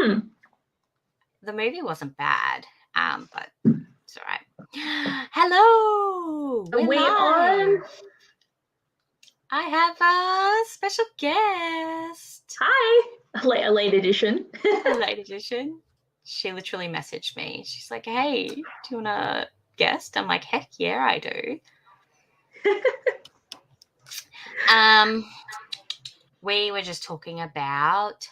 The movie wasn't bad, but it's all right. Hello, Are we on? I have a special guest. Hi. A late edition. A late edition. She literally messaged me. She's like, hey, do you want to guest? I'm like, heck yeah, I do. We were just talking about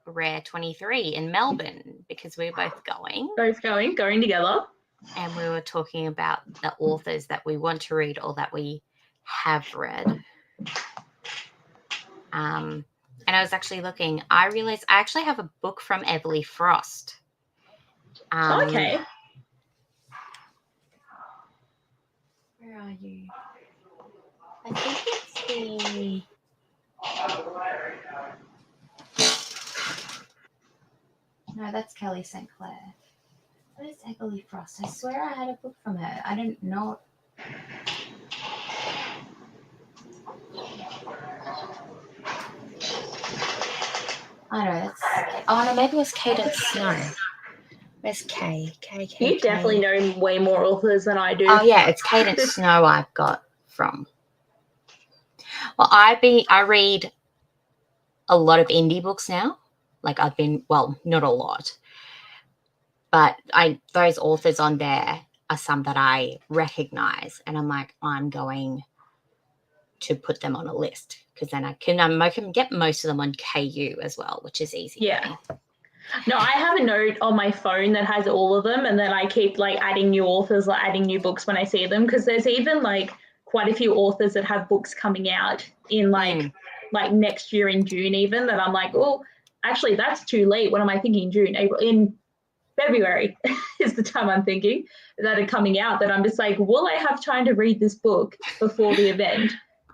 Rare 23 in Melbourne because we were both going. Going together. And we were talking about the authors that we want to read or that we have read. And I was actually looking. I realized I actually have a book from Everly Frost. Okay. Where are you? I think it's the... No, that's Kelly St. Clair. What is Everly Frost? I swear I had a book from her. I don't know. I know that's... Oh, no, maybe it was Cadence Snow. Where's K? You definitely know way more authors than I do. Oh, yeah, it's Cadence Snow I've got from. Well, I read a lot of indie books now. Like not a lot. But those authors on there are some that I recognize. And I'm like, I'm going to put them on a list because then I can get most of them on KU as well, which is easy. Yeah. No, I have a note on my phone that has all of them, and then I keep like adding new authors, like adding new books when I see them, because there's even like quite a few authors that have books coming out in like next year in June even, that I'm like, oh, actually that's too late. What am I thinking? June, April, in February is the time I'm thinking that are coming out, that I'm just like, will I have time to read this book before the event?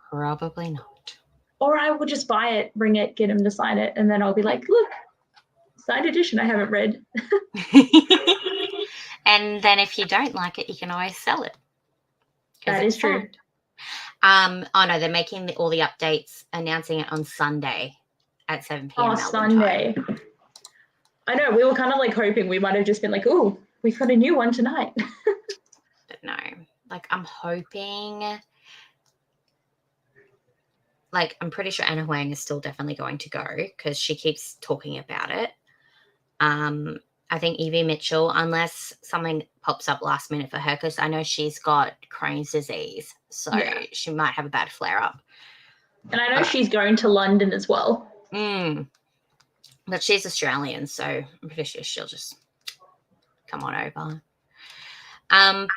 Probably not. Or I will just buy it, bring it, get him to sign it, and then I'll be like, look, signed edition I haven't read. And then if you don't like it, you can always sell it. That is true. Oh no, they're making all the updates, announcing it on Sunday at 7 p.m. Melbourne Sunday. Time. I know, we were kind of like hoping we might have just been like, oh, we've got a new one tonight. But no, like I'm hoping, like I'm pretty sure Anna Huang is still definitely going to go because she keeps talking about it. I think Evie Mitchell, unless something pops up last minute for her, because I know she's got Crohn's disease, so she might have a bad flare up. And I know she's going to London as well. But she's Australian, so I'm pretty sure she'll just come on over.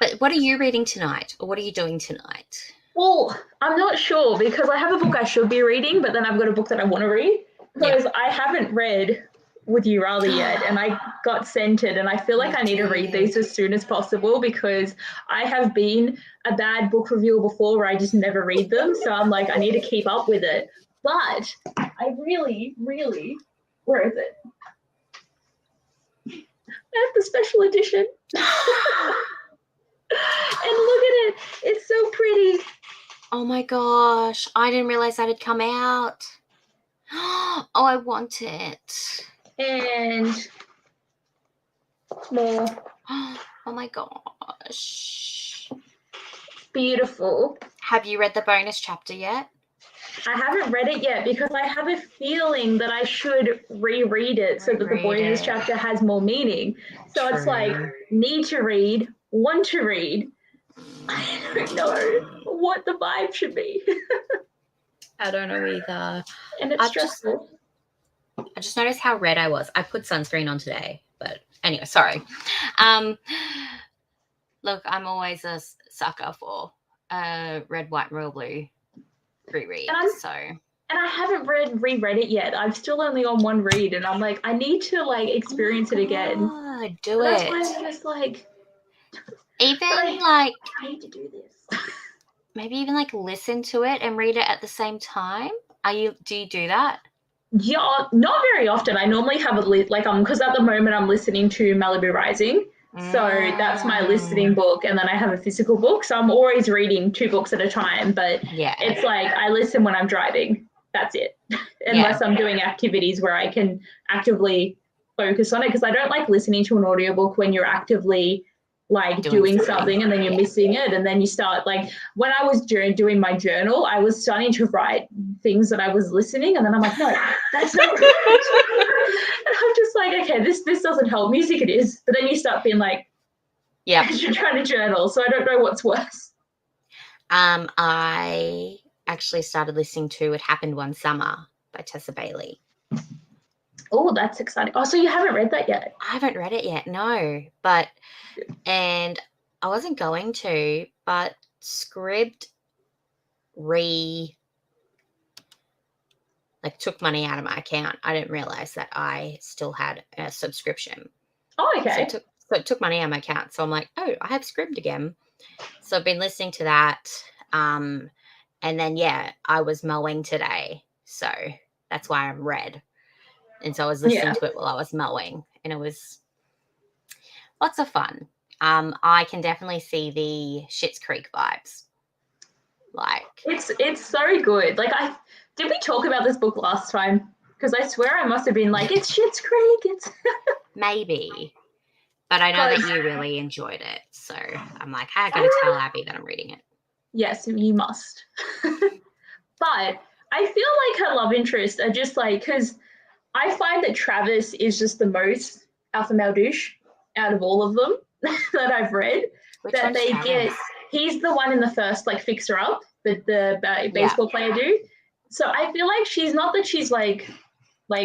But what are you reading tonight, or what are you doing tonight? Well, I'm not sure, because I have a book I should be reading, but then I've got a book that I want to read, because I haven't read Would You Rather yet, and I got sent it, and I feel like I need to read these as soon as possible, because I have been a bad book reviewer before where I just never read them, so I'm like, I need to keep up with it. But I really, where is it? I have the special edition. And look at it. It's so pretty. Oh my gosh. I didn't realize that had come out. Oh, I want it. And more. Oh my gosh. Beautiful. Have you read the bonus chapter yet? I haven't read it yet, because I have a feeling that I should reread it so that the bonus chapter has more meaning. So it's like, need to read, want to read. I don't know what the vibe should be. I don't know either. And it's stressful. I just noticed how red I was. I put sunscreen on today, but anyway, sorry. Look, I'm always a sucker for red, white, royal blue reread. And I haven't reread it yet. I'm still only on one read, and I'm like, I need to like experience it again. Do it. That's why I'm just like, I need to do this. Maybe even like listen to it and read it at the same time. Do you do that? Yeah, not very often. I normally have a because at the moment I'm listening to Malibu Rising. So that's my listening book, and then I have a physical book. So I'm always reading 2 books at a time, but it's like I listen when I'm driving. That's it. Unless I'm doing activities where I can actively focus on it because I don't like listening to an audiobook when you're actively like doing something and then you're missing it, and then you start like when I was doing my journal, I was starting to write things that I was listening, and then I'm like, no, that's not right. And I'm just like, okay, this doesn't help. Music it is, but then you start being like, yeah, as you're trying to journal, so I don't know what's worse. I actually started listening to It Happened One Summer by Tessa Bailey. Oh, that's exciting. Oh, so you haven't read that yet? I haven't read it yet, no. And I wasn't going to, but Scribd took money out of my account. I didn't realize that I still had a subscription. Oh, okay. So it took money out of my account. So I'm like, oh, I have Scribd again. So I've been listening to that. And then, I was mowing today. So that's why I'm red. And so I was listening to it while I was mowing. And it was lots of fun. I can definitely see the Schitt's Creek vibes. Like it's so good. Like did we talk about this book last time? Because I swear I must have been like, it's Schitt's Creek. It's maybe. But I know that you really enjoyed it. So I'm like, hey, I got to tell Abby that I'm reading it. Yes, you must. But I feel like her love interests are just like, because I find that Travis is just the most alpha male douche out of all of them that I've read. Which that they Travis? Get. He's the one in the first like fixer up that the baseball player do. So I feel like she's not that she's like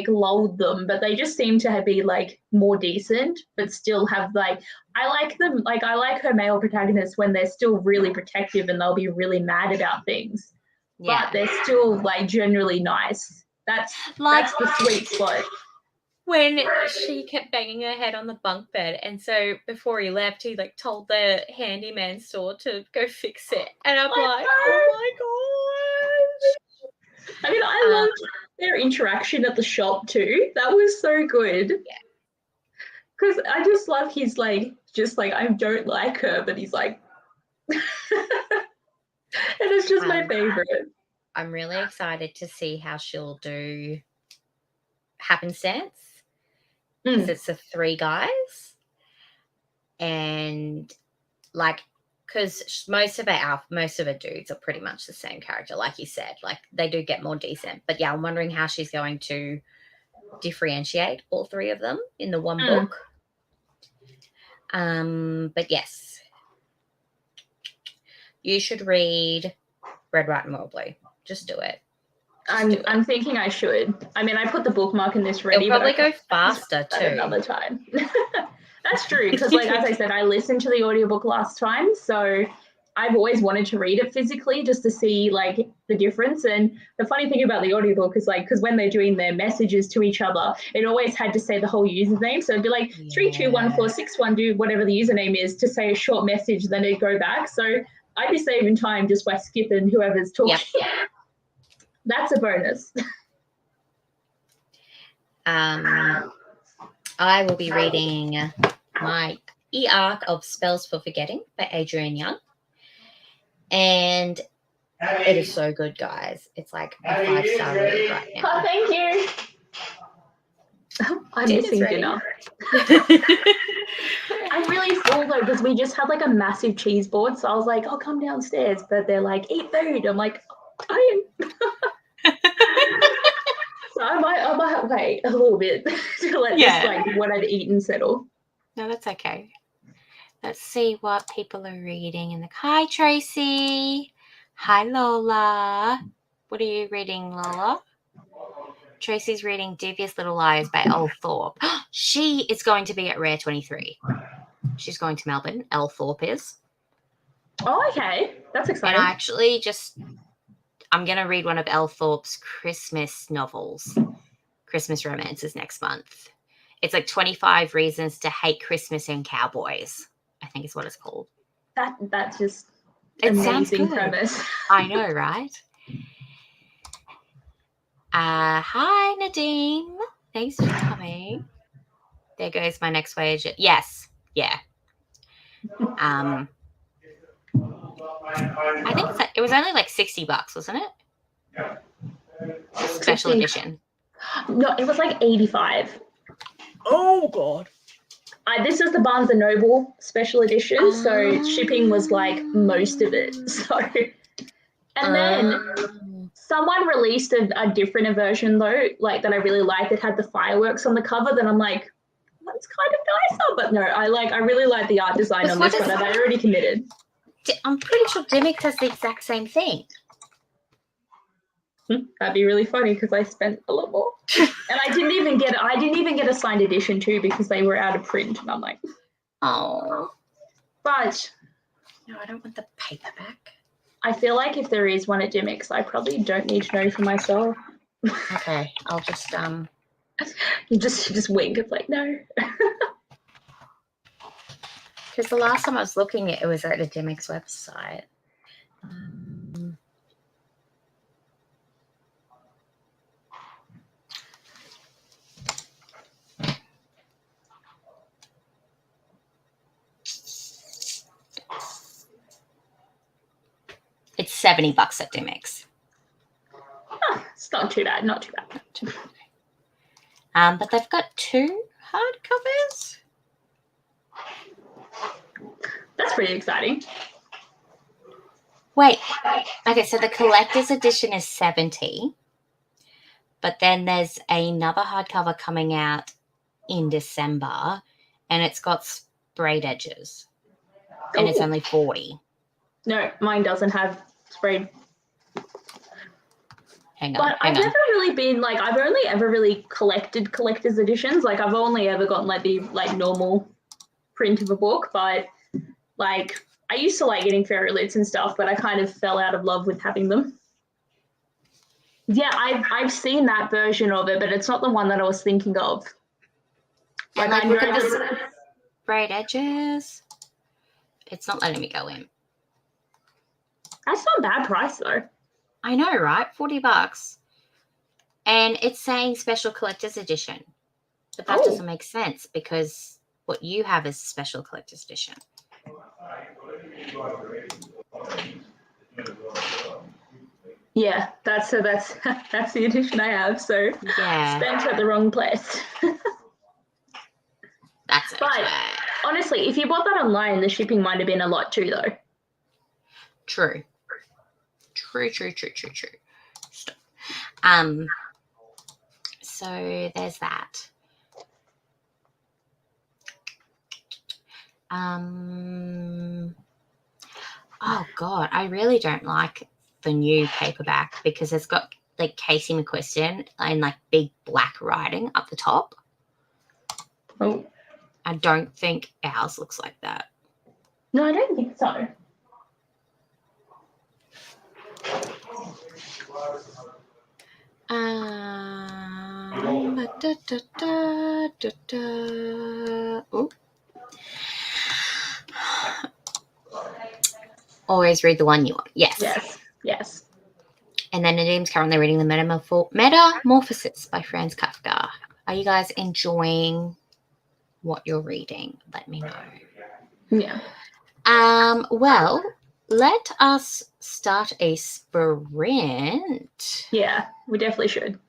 lulled them, but they just seem to be like more decent, but still have like I like them. Like I like her male protagonists when they're still really protective and they'll be really mad about things, but they're still like generally nice. That's the sweet spot. When she kept banging her head on the bunk bed, and so before he left, he like told the handyman store to go fix it, and I'm like, oh my gosh! I mean, I loved their interaction at the shop too. That was so good. Yeah. Because I just love his like, just like I don't like her, but he's like, and it's just my favorite. I'm really excited to see how she'll do Happenstance. Because it's the 3 guys, and like, because most of her dudes are pretty much the same character, like you said. Like they do get more decent, but I'm wondering how she's going to differentiate all 3 of them in the one book. But yes, you should read Red, White, and Royal Blue. Just do it. I'm thinking I should. I mean, I put the bookmark in this ready. It'll probably go faster too. Another time. That's true, because like as I said, I listened to the audiobook last time, so I've always wanted to read it physically just to see like the difference. And the funny thing about the audiobook is like, because when they're doing their messages to each other, it always had to say the whole username. So it'd be like 321461, do whatever the username is to say a short message, then it'd go back. So I'd be saving time just by skipping whoever's talking. Yep. That's a bonus. I will be reading my E-Arc of Spells for Forgetting by Adrienne Young. And it is so good, guys. It's like a 5-star read right now. Oh, thank you. I'm missing dinner. I'm really full though, because we just had like a massive cheese board. So I was like, I'll come downstairs. But they're like, eat food. I'm like, I am. So I might wait a little bit to let this like what I've eaten settle. No, that's okay. Let's see what people are reading in the. Hi, Tracy. Hi, Lola. What are you reading, Lola? Tracy's reading Devious Little Liars by Elle Thorpe. She is going to be at Rare 23. She's going to Melbourne. Elle Thorpe is. Oh, okay. That's exciting. And I actually I'm going to read one of Elle Thorpe's Christmas novels, Christmas romances, next month. It's like 25 Reasons to Hate Christmas and Cowboys, I think is what it's called. That's just amazing premise. I know, right? Hi, Nadeem. Thanks for coming. There goes my next wage. Yes. Yeah. I think it was only like $60, wasn't it? Special edition. No, it was like 85. Oh Oh God. This is the Barnes and Noble special edition, so shipping was like most of it. So, and then someone released a different version though, like that I really liked. It had the fireworks on the cover. Then I'm like, that's kind of nicer. But no, I really like the art design on this one, and I already committed. I'm pretty sure Dimmick does the exact same thing. That'd be really funny because I spent a lot more, and I didn't even get a signed edition too because they were out of print, and I'm like, oh. But no, I don't want the paperback. I feel like if there is one at Dimmick's, I probably don't need to know for myself. Okay, I'll just You just wink. It's like no. Because the last time I was looking at it was at a Dimmick's website. It's $70 at Dimmick's. It's not too bad. Not too bad. But they've got 2 hardcovers. That's pretty exciting. Wait. Okay, so the collector's edition is $70, but then there's another hardcover coming out in December, and it's got sprayed edges, and it's only $40. No, mine doesn't have sprayed. Hang on. But I've never really been like, I've only ever really collected collector's editions. Like I've only ever gotten like the normal print of a book, but like I used to like getting fairy lids and stuff, but I kind of fell out of love with having them. Yeah, I've seen that version of it, but it's not the one that I was thinking of. And like look at the sprayed edges. It's not letting me go in. That's not a bad price though. I know, right? $40. And it's saying special collector's edition. But that doesn't make sense because what you have is special collector's edition. Yeah, that's the edition I have. So yeah, spent at the wrong place. That's okay. But honestly, if you bought that online, the shipping might have been a lot too, though. True. Stop. So there's that. Oh God, I really don't like the new paperback because it's got like Casey McQuiston and like big black writing up the top. Oh. I don't think ours looks like that. No, I don't think so. Ooh. Always read the one you want. Yes. And then Nadim's currently reading the Metamorphosis by Franz Kafka. Are you guys enjoying what you're reading? Let me know. Yeah. Well, let us start a sprint. Yeah, we definitely should.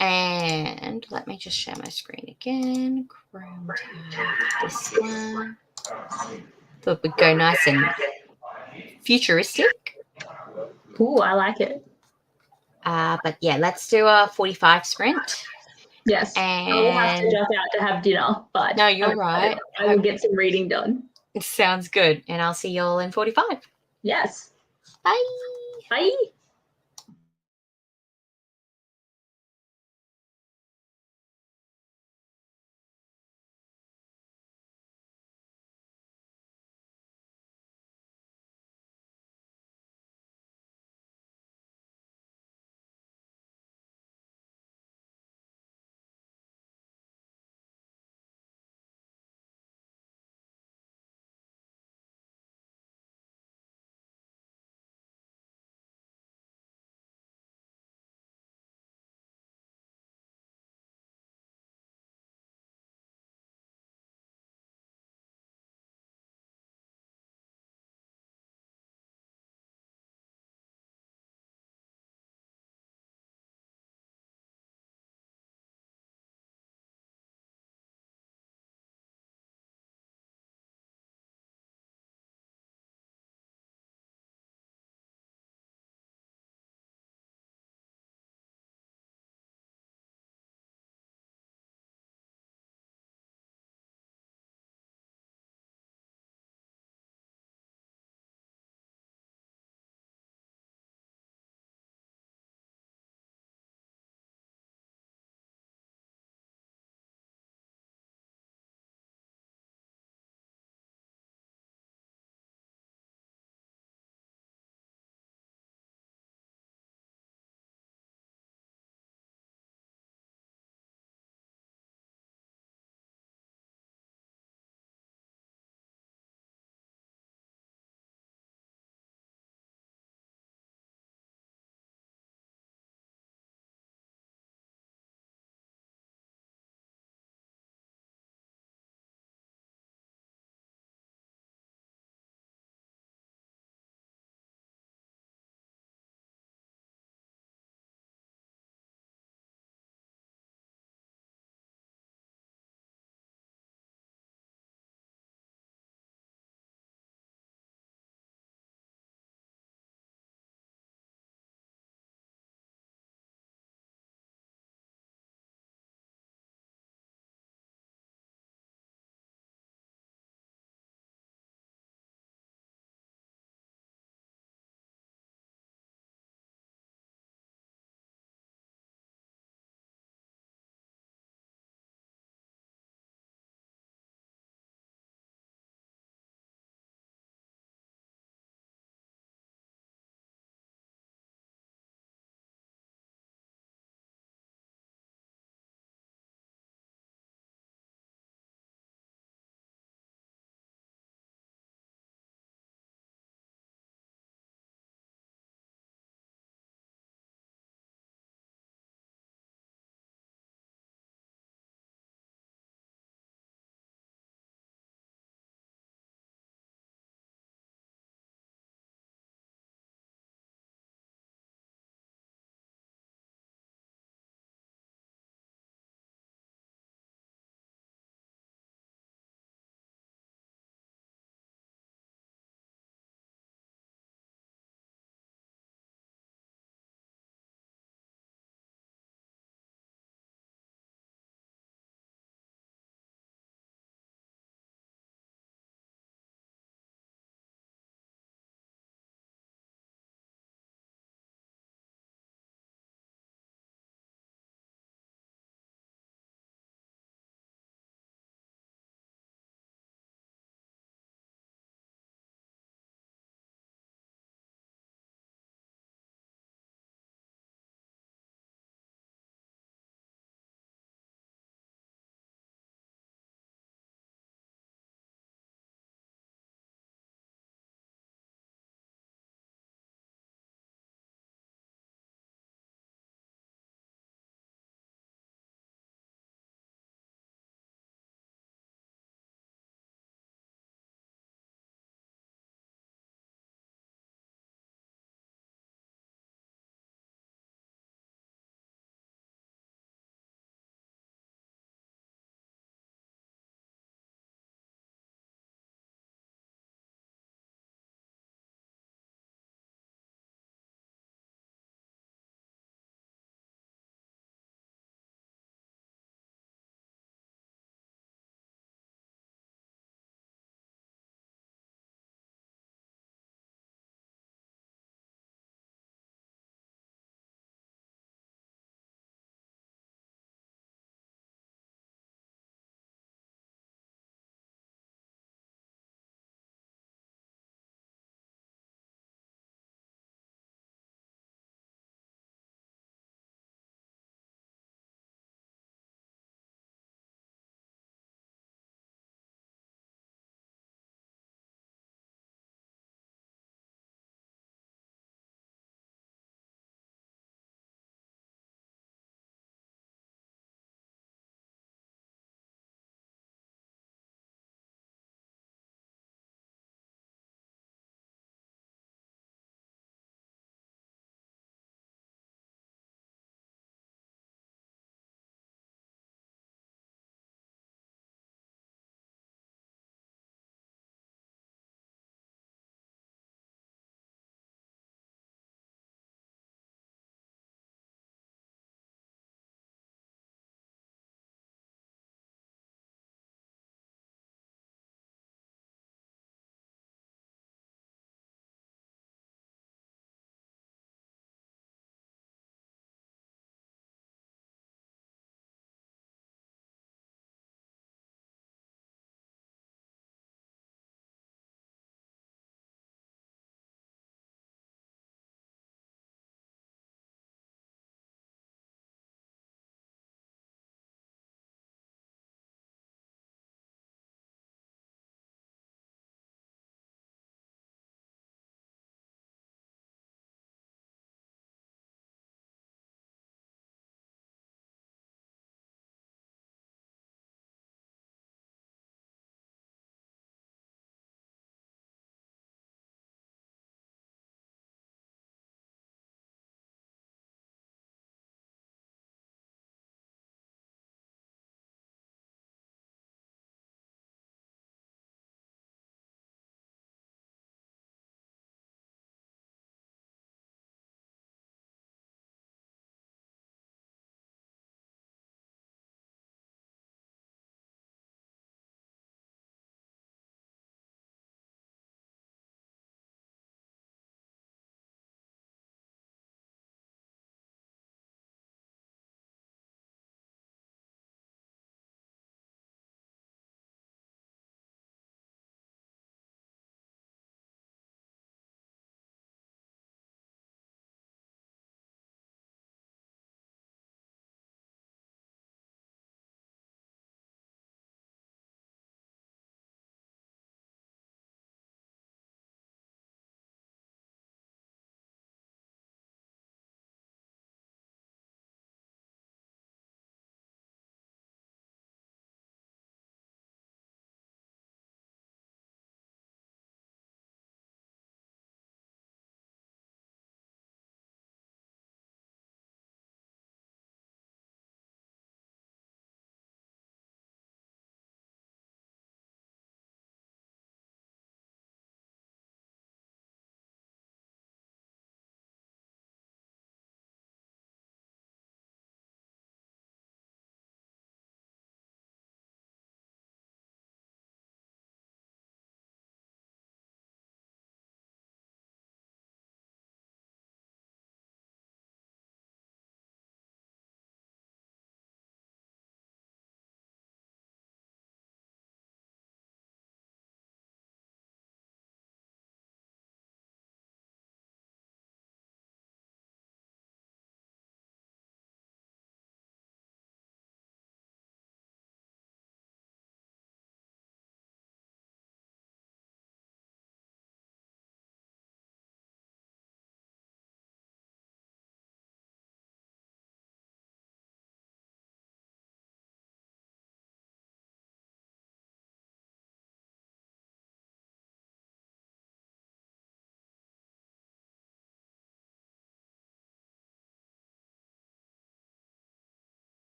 And let me just share my screen again. Chrome tab, this one. Thought we'd go nice and futuristic. Ooh, I like it. But yeah, let's do a 45 sprint. Yes. And I will have to jump out to have dinner, but no, you're right. I will get some reading done. Sounds good. And I'll see you all in 45. Yes. Bye. Bye.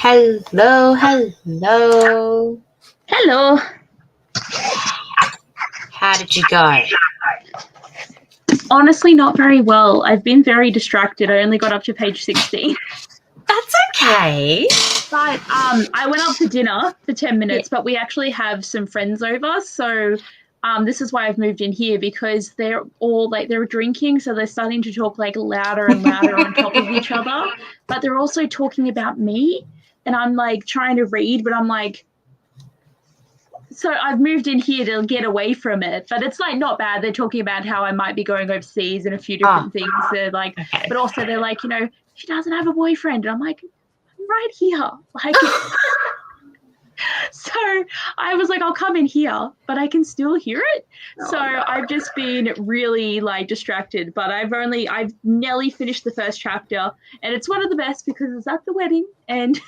Hello, hello. Hello. How did you go? Honestly, not very well. I've been very distracted. I only got up to page 16. That's okay. But I went up for dinner for 10 minutes, but we actually have some friends over. So this is why I've moved in here, because they're all like, they're drinking. So they're starting to talk like louder and louder on top of each other. But they're also talking about me. And I'm like trying to read, but I'm like, so I've moved in here to get away from it, but it's like not bad. They're talking about how I might be going overseas and a few different things. They're like, Okay. but also they're like, she doesn't have a boyfriend. And I'm like, I'm right here. Like, so I was like, I'll come in here, but I can still hear it. So no. I've just been really like distracted, but I've nearly finished the first chapter, and it's one of the best because it's at the wedding and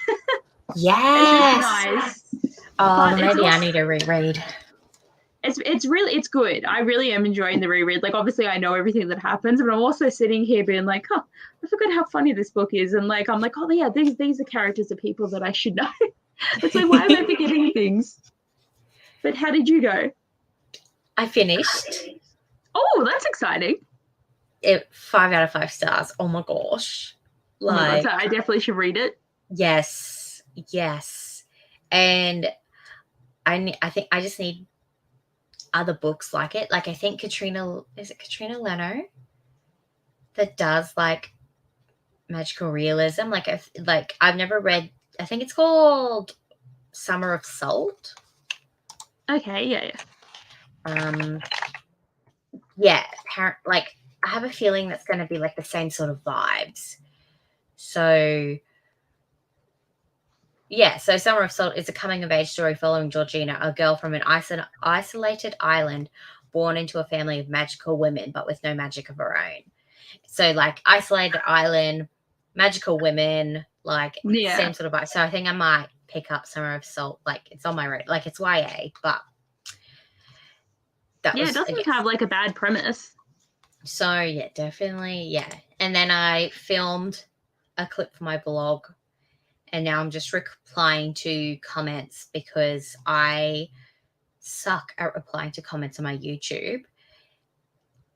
Yes. nice. Oh, But maybe I need to reread. It's good. I really am enjoying the reread. Like, obviously I know everything that happens, but I'm also sitting here being like, I forgot how funny this book is. And like, I'm like, oh yeah, these are characters of people that I should know. It's like, why am I forgetting things? But how did you go? I finished. Oh, that's exciting. 5 out of 5 stars. Oh my gosh. Oh my God, Like, so I definitely should read it. yes. And I think I just need other books like it. Like, I think Katrina Leno that does like magical realism. Like I've never read, I think it's called Summer of Salt. Okay, yeah. Yeah, like I have a feeling that's going to be like the same sort of vibes. So yeah, so Summer of Salt is a coming-of-age story following Georgina, a girl from an isolated island born into a family of magical women, but with no magic of her own. So, like, isolated island, magical women, like, same sort of vibe. So I think I might pick up Summer of Salt. Like, it's on my radar. Like, it's YA, but it doesn't have, like, a bad premise. So, yeah, definitely, yeah. And then I filmed a clip for my blog, and now I'm just replying to comments because I suck at replying to comments on my YouTube.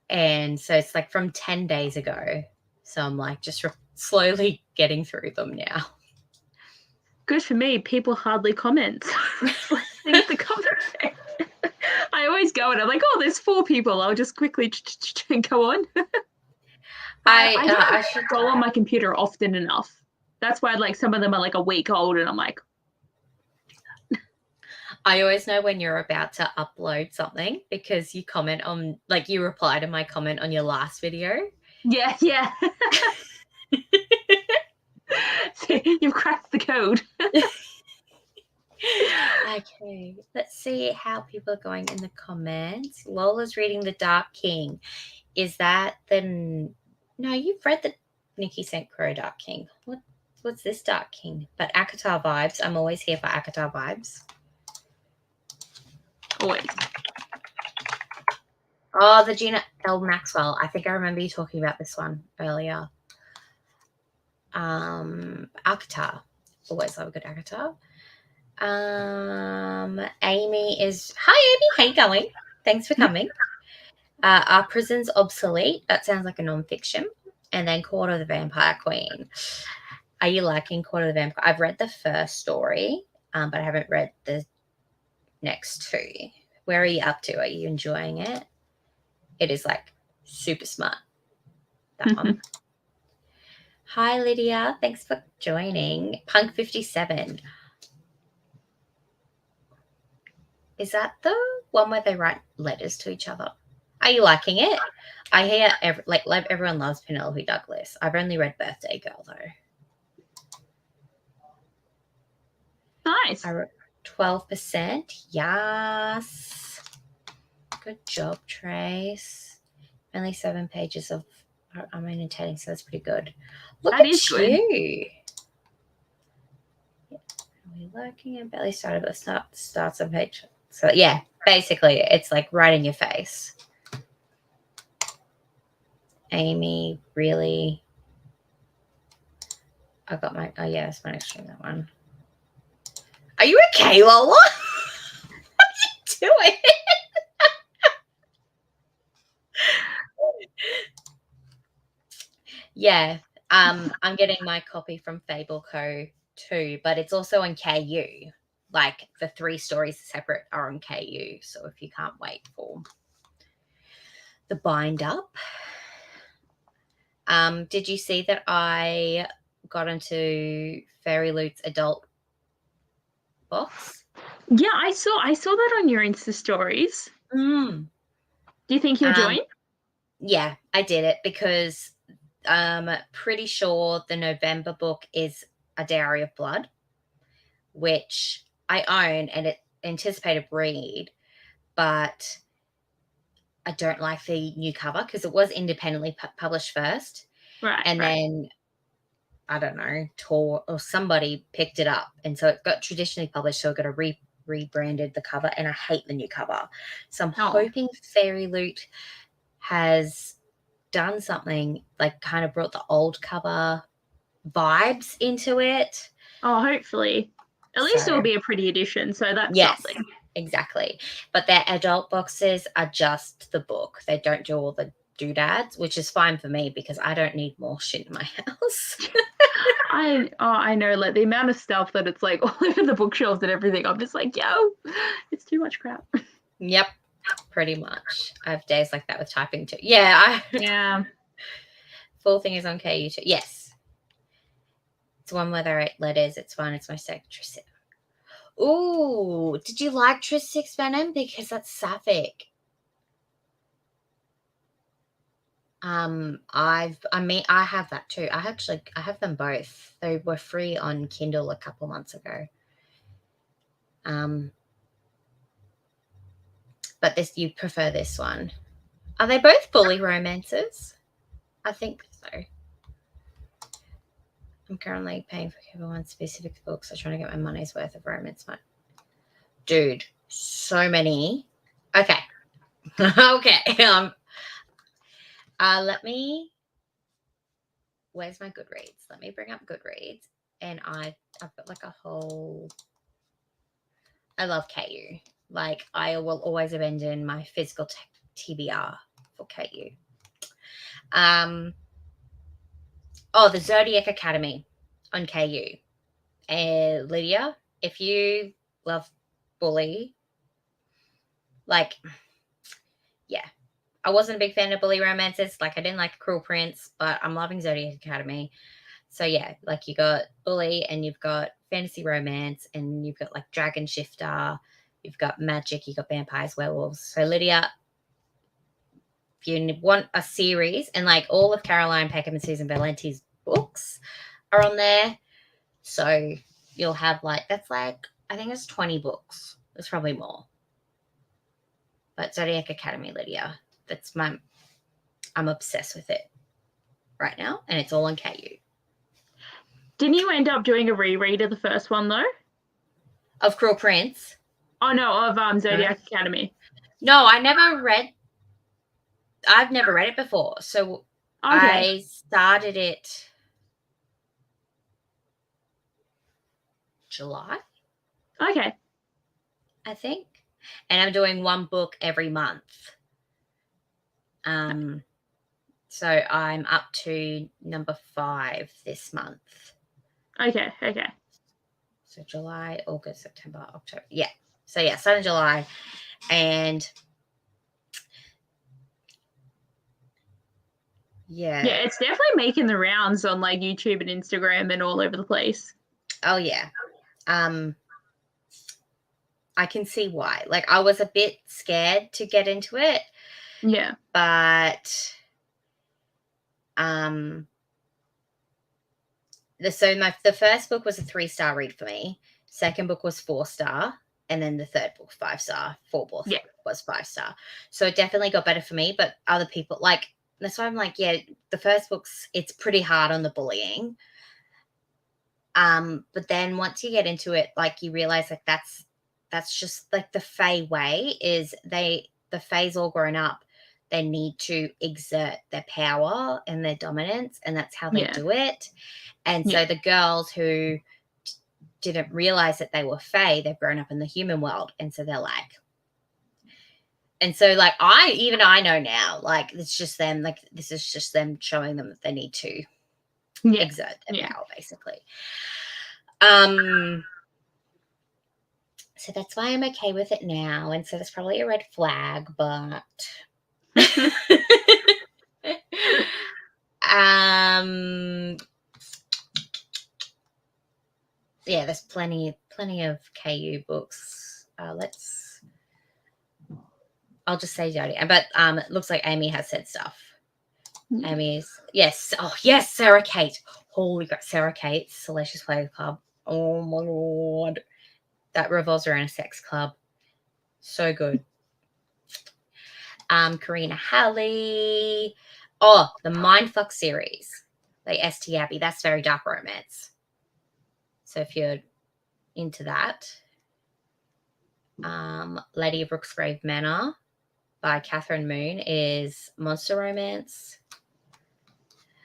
And so it's like from 10 days ago. So I'm like just slowly getting through them now. Good for me. People hardly comment. Things to comment. I always go and I'm like, oh, there's 4 people. I'll just quickly go on. I don't go on my computer often enough. That's why like some of them are like a week old and I'm like, I always know when you're about to upload something because you comment on, like, you reply to my comment on your last video. Yeah. See, you've cracked the code. Okay, let's see how people are going in the comments. Lola's reading The Dark King. Is that the... No, you've read the Nikki St. Crow Dark King. What's this Dark King? But Akatar vibes. I'm always here for Akatar vibes. Always. Oh, the Gina L. Maxwell. I think I remember you talking about this one earlier. Akatar. Always love a good Akatar. Amy is... Hi, Amy. How you going? Thanks for coming. Are prisons obsolete? That sounds like a non-fiction. And then Court of the Vampire Queen. Are you liking Court of the Vampire? I've read the first story, but I haven't read the next 2. Where are you up to? Are you enjoying it? It is like super smart. That one. Hi, Lydia. Thanks for joining. Punk 57. Is that the one where they write letters to each other? Are you liking it? I hear everyone loves Penelope Douglas. I've only read Birthday Girl though. Nice. 12%. Yes. Good job, Trace. Only 7 pages of I'm annotating, so that's pretty good. Look that at is you. Good. We're lurking and barely started, but starts on page. So yeah, basically it's like right in your face. Amy, really? I got my, oh yeah, that's my next stream, that one. Are you okay, Lola? What are you doing? Yeah. I'm getting my copy from Fable Co. too, but it's also on KU. Like the 3 stories separate are on KU. So if you can't wait for the bind up. Did you see that I got into Fairy Loot's adult box? Yeah, I saw that on your Insta stories. Mm. Do you think you'll join? Yeah, I did it because I'm pretty sure the November book is A Diary of Blood, which I own and it anticipated read, but I don't like the new cover because it was independently published first, Right. and then I don't know, Tor or somebody picked it up, and so it got traditionally published. So it got a rebranded the cover, and I hate the new cover. So I'm hoping Fairy Loot has done something like kind of brought the old cover vibes into it. Oh, hopefully. At least it will be a pretty edition, so that's something. Exactly. But their adult boxes are just the book. They don't do all the doodads, which is fine for me because I don't need more shit in my house. I know, like the amount of stuff that it's like all over the bookshelves and everything. I'm just like, yo, it's too much crap. Yep, pretty much. I have days like that with typing too. Yeah. Yeah. Full thing is on KU too. Yes. It's one where there are 8 letters. It's fun. It's my secretary. Ooh, did you like Tris 6 Venom? Because that's sapphic. I have that too. I have them both. They were free on Kindle a couple months ago. But you prefer this one. Are they both bully romances? I think so. I'm currently paying for one specific book, so I'm trying to get my money's worth of romance. Dude, so many. Okay. Okay. Let me. Where's my Goodreads? Let me bring up Goodreads, and I've got like a whole. I love KU. Like I will always abandon my physical TBR for KU. The Zodiac Academy on KU. Lydia, if you love bully, like, yeah. I wasn't a big fan of bully romances. Like, I didn't like Cruel Prince, but I'm loving Zodiac Academy. So, yeah, like you got bully and you've got fantasy romance and you've got, like, Dragon Shifter. You've got magic. You've got vampires, werewolves. So, Lydia, if you want a series, and, like, all of Caroline Peckham and Susan Valenti's books are on there. So, you'll have, like, that's, like, I think it's 20 books. There's probably more. But Zodiac Academy, Lydia, I'm obsessed with it right now, and it's all on KU. Didn't you end up doing a reread of the first one though? Of Cruel Prince? Oh no, of Zodiac Academy. No, I've never read it before. So I started it July. Okay. I think. And I'm doing one book every month. So I'm up to number 5 this month. Okay. So July, August, September, October. Yeah. So yeah, starting July. And yeah, it's definitely making the rounds on like YouTube and Instagram and all over the place. Oh yeah. I can see why. Like I was a bit scared to get into it. Yeah. But the first book was a 3-star read for me. Second book was 4-star, and then the third book 5-star. Fourth book was 5-star. So it definitely got better for me. But other people, like, that's why I'm like, yeah, the first book's it's pretty hard on the bullying. But then once you get into it, like you realize like that's just like the Fae way is the Fae's all grown up. They need to exert their power and their dominance, and that's how they do it. And so the girls who didn't realize that they were fae. They've grown up in the human world, and so they're like, and so like I know now, like it's just them, like this is just them showing them that they need to exert their power, basically. So that's why I'm okay with it now, and so that's probably a red flag, but yeah, there's plenty of KU books. I'll just say Jodie, but it looks like Amy has said stuff. Amy's yes, Sarah Kate. Holy crap, Sarah Kate's Salacious Play Club. Oh my lord, that revolves around a sex club. So good. Karina Halley. Oh, the Mindfuck series, like St. Abbey. That's very dark romance. So if you're into that, Lady of Brooksgrave Manor by Catherine Moon is monster romance.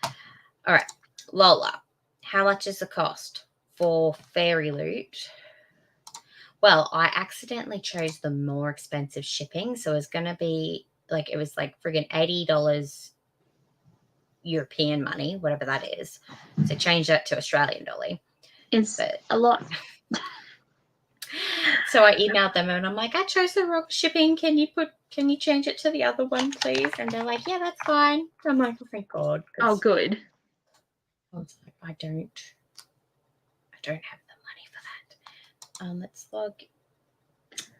All right, Lola. How much is the cost for Fairy Loot? Well, I accidentally chose the more expensive shipping, so it's going to be like, it was like friggin' $80 European money, whatever that is. So change that to Australian dollar. It's a lot. So I emailed them and I'm like, I chose the wrong shipping. Can you change it to the other one, please? And they're like, yeah, that's fine. I'm like, oh, thank God. Oh, good. I was like, I don't have the money for that. Let's log.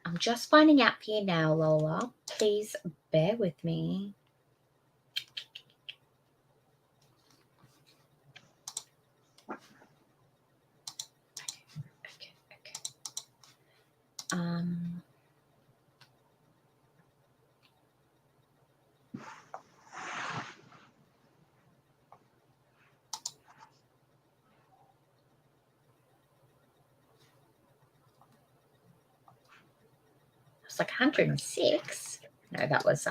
I'm just finding out for you now, Lola. Please bear with me. Okay. It's like 106. No, that was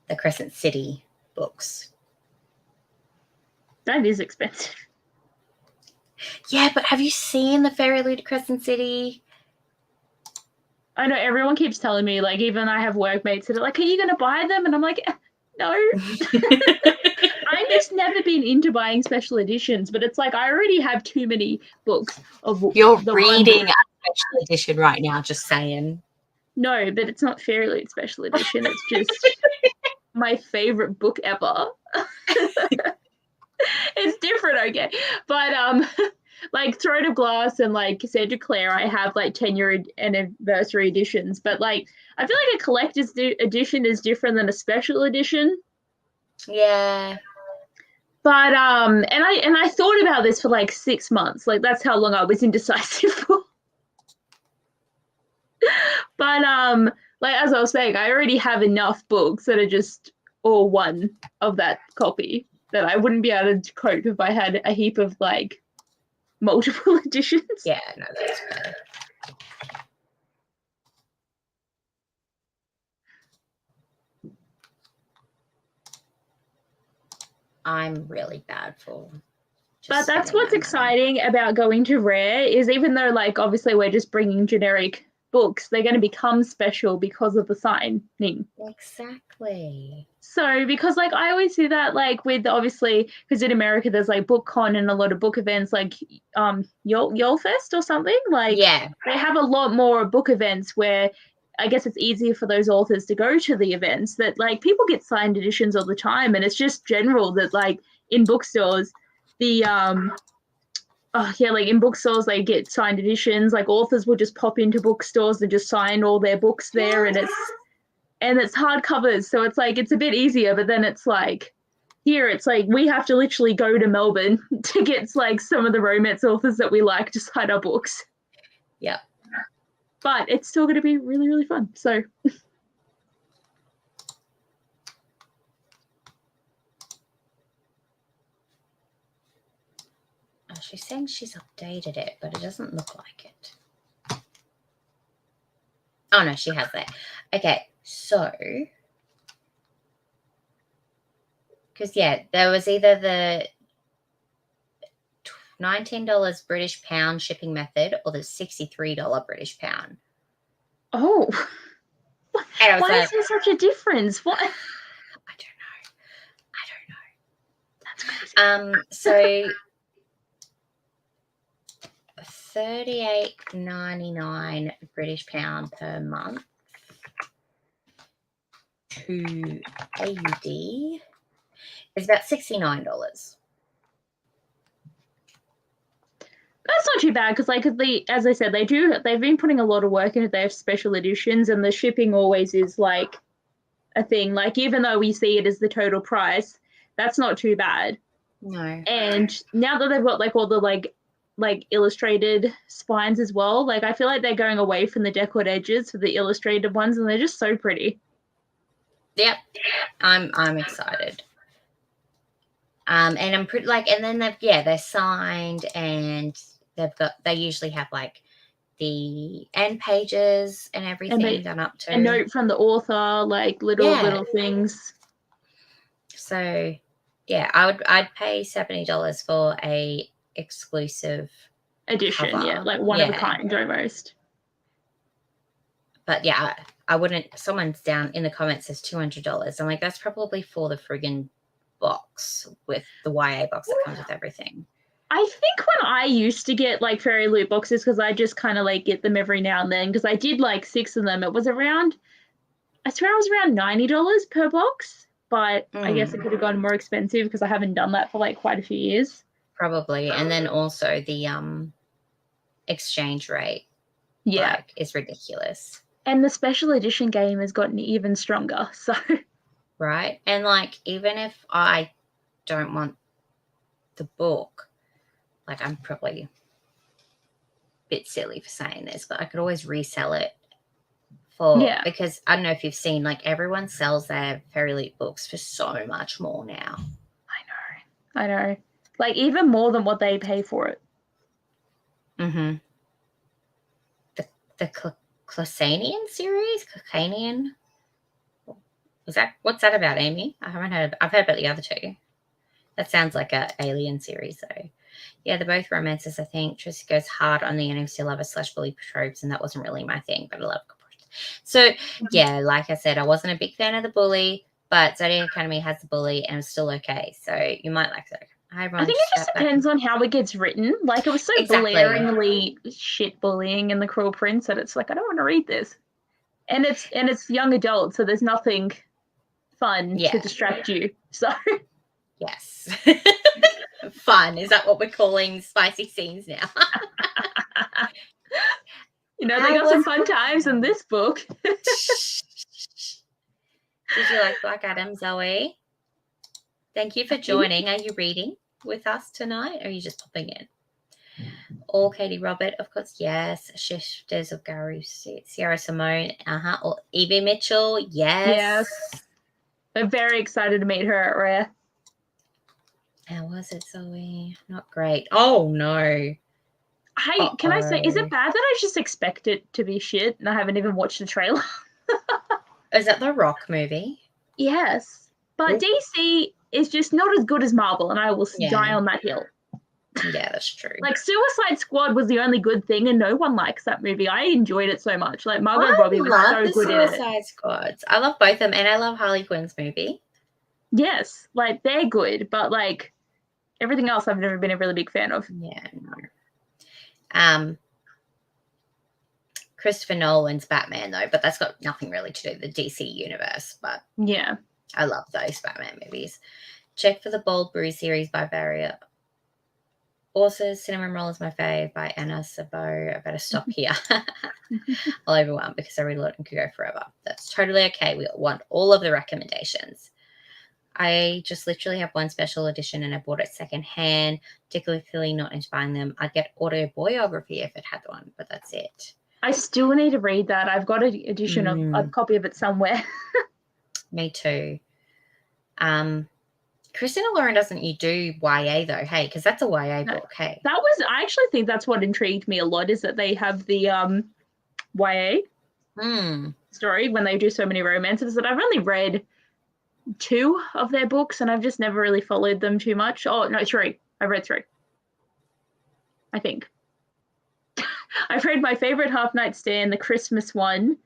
the Crescent City books. That is expensive. Yeah, but have you seen the Fairy Loot Crescent City? I know everyone keeps telling me, like, even I have workmates that are like, are you going to buy them? And I'm like, no. I've just never been into buying special editions, but it's like I already have too many books of You're reading a special edition right now, just saying. No, but it's not Fairy Loot special edition. It's just my favorite book ever. It's different, okay. But like Throne of Glass and like Santa Claire, I have like 10-year anniversary editions. But like I feel like a collector's edition is different than a special edition. Yeah. But and I thought about this for like 6 months. Like that's how long I was indecisive for. But like as I was saying, I already have enough books that are just all one of that copy that I wouldn't be able to cope if I had a heap of like multiple editions. Yeah, no, that's fair. I'm really bad for. But that's what's exciting about going to Rare is even though like obviously we're just bringing generic books, they're going to become special because of the signing. Exactly. So because like I always see that like with obviously because in America there's like BookCon and a lot of book events like YOLFest or something, like yeah, they have a lot more book events where I guess it's easier for those authors to go to the events that like people get signed editions all the time, and it's just general that like in bookstores the like in bookstores they get signed editions, like authors will just pop into bookstores and just sign all their books there, and it's hardcovers, so it's like it's a bit easier. But then it's like here it's like we have to literally go to Melbourne to get like some of the romance authors that we like to sign our books. Yeah, but it's still going to be really, really fun. So she's saying she's updated it, but it doesn't look like it. Oh no, she has that. Okay, so because yeah, there was either the $19 British pound shipping method or the $63 British pound. Oh. And I was Why like, is there such a difference? What? I don't know. That's crazy. So $38.99 British pound per month to AUD is about $69. That's not too bad because, like, as I said, they've been putting a lot of work into their special editions, and the shipping always is like a thing. Like, even though we see it as the total price, that's not too bad. No. And now that they've got like all the like illustrated spines as well, like I feel like they're going away from the deckled edges for the illustrated ones, and they're just so pretty. Yep, I'm excited. And I'm pretty and then they're signed, and they usually have like the end pages and everything done up to a note from the author, like little things. So yeah, I'd pay $70 for a exclusive edition cover. Yeah, like one of a kind almost. But yeah, I wouldn't. Someone's down in the comments says $200. I'm like, that's probably for the friggin' box with the YA box that comes with everything. I think when I used to get like fairy loot boxes, because I just kind of like get them every now and then, because I did like 6 of them, it was around, I swear it was around $90 per box, but I guess it could have gone more expensive because I haven't done that for like quite a few years. Probably. And then also the exchange rate is ridiculous. And the special edition game has gotten even stronger. So right. And like, even if I don't want the book, like, I'm probably a bit silly for saying this, but I could always resell it because I don't know if you've seen, like, everyone sells their Fairy Loot books for so much more now. I know. Like, even more than what they pay for it. Mm-hmm. The Clasanian series? Clasanian? What's that about, Amy? I've heard about the other two. That sounds like a alien series, though. Yeah, they're both romances, I think. Tracy goes hard on the NXT lover / bully tropes, and that wasn't really my thing, but I love it. So, yeah, like I said, I wasn't a big fan of the bully, but Zodiac Academy has the bully, and it's still okay. So you might like that. I think it just depends on how it gets written. Like, it was so blaringly shit bullying in The Cruel Prince that it's like, I don't want to read this. And it's young adult, so there's nothing fun to distract you. So yes. Fun. Is that what we're calling spicy scenes now? You know, they got some fun times in this book. Did you like Black Adam, Zoe? Thank you for joining. Are you reading with us tonight, or are you just popping in? Or Katie Robert, of course, yes. Shifters of Garu, Sierra Simone, or Evie Mitchell, yes. I'm very excited to meet her at Rare. How was it, Zoe? Not great. Oh, no. Can I say, is it bad that I just expect it to be shit and I haven't even watched the trailer? Is that the Rock movie? Yes. But DC is just not as good as Marvel, and I will die on that hill. Yeah, that's true. Like, Suicide Squad was the only good thing, and no one likes that movie. I enjoyed it so much. Like, Margot Robbie was so good in it. Suicide Squads. I love both of them, and I love Harley Quinn's movie. Yes, like, they're good, but, like, everything else I've never been a really big fan of. Yeah, no. Christopher Nolan's Batman, though, but that's got nothing really to do with the DC universe, but yeah, I love those Batman movies. Check for the Bold Brew series by Barrier. Also, Cinnamon Roll is my fave by Anna Sabo. I better stop here. I'll overwhelm because I read a lot and could go forever. That's totally okay. We want all of the recommendations. I just literally have one special edition and I bought it secondhand, particularly not into buying them. I'd get autobiography if it had one, but that's it. I still need to read that. I've got an edition of a copy of it somewhere. Me too. Christina Lauren doesn't do YA though, hey, because that's a YA book, hey. I actually think that's what intrigued me a lot, is that they have the YA story when they do so many romances, that I've only read 2 of their books and I've just never really followed them too much. Oh, no, 3. I've read 3. I think. I've read My Favorite Half Night Stand, the Christmas one,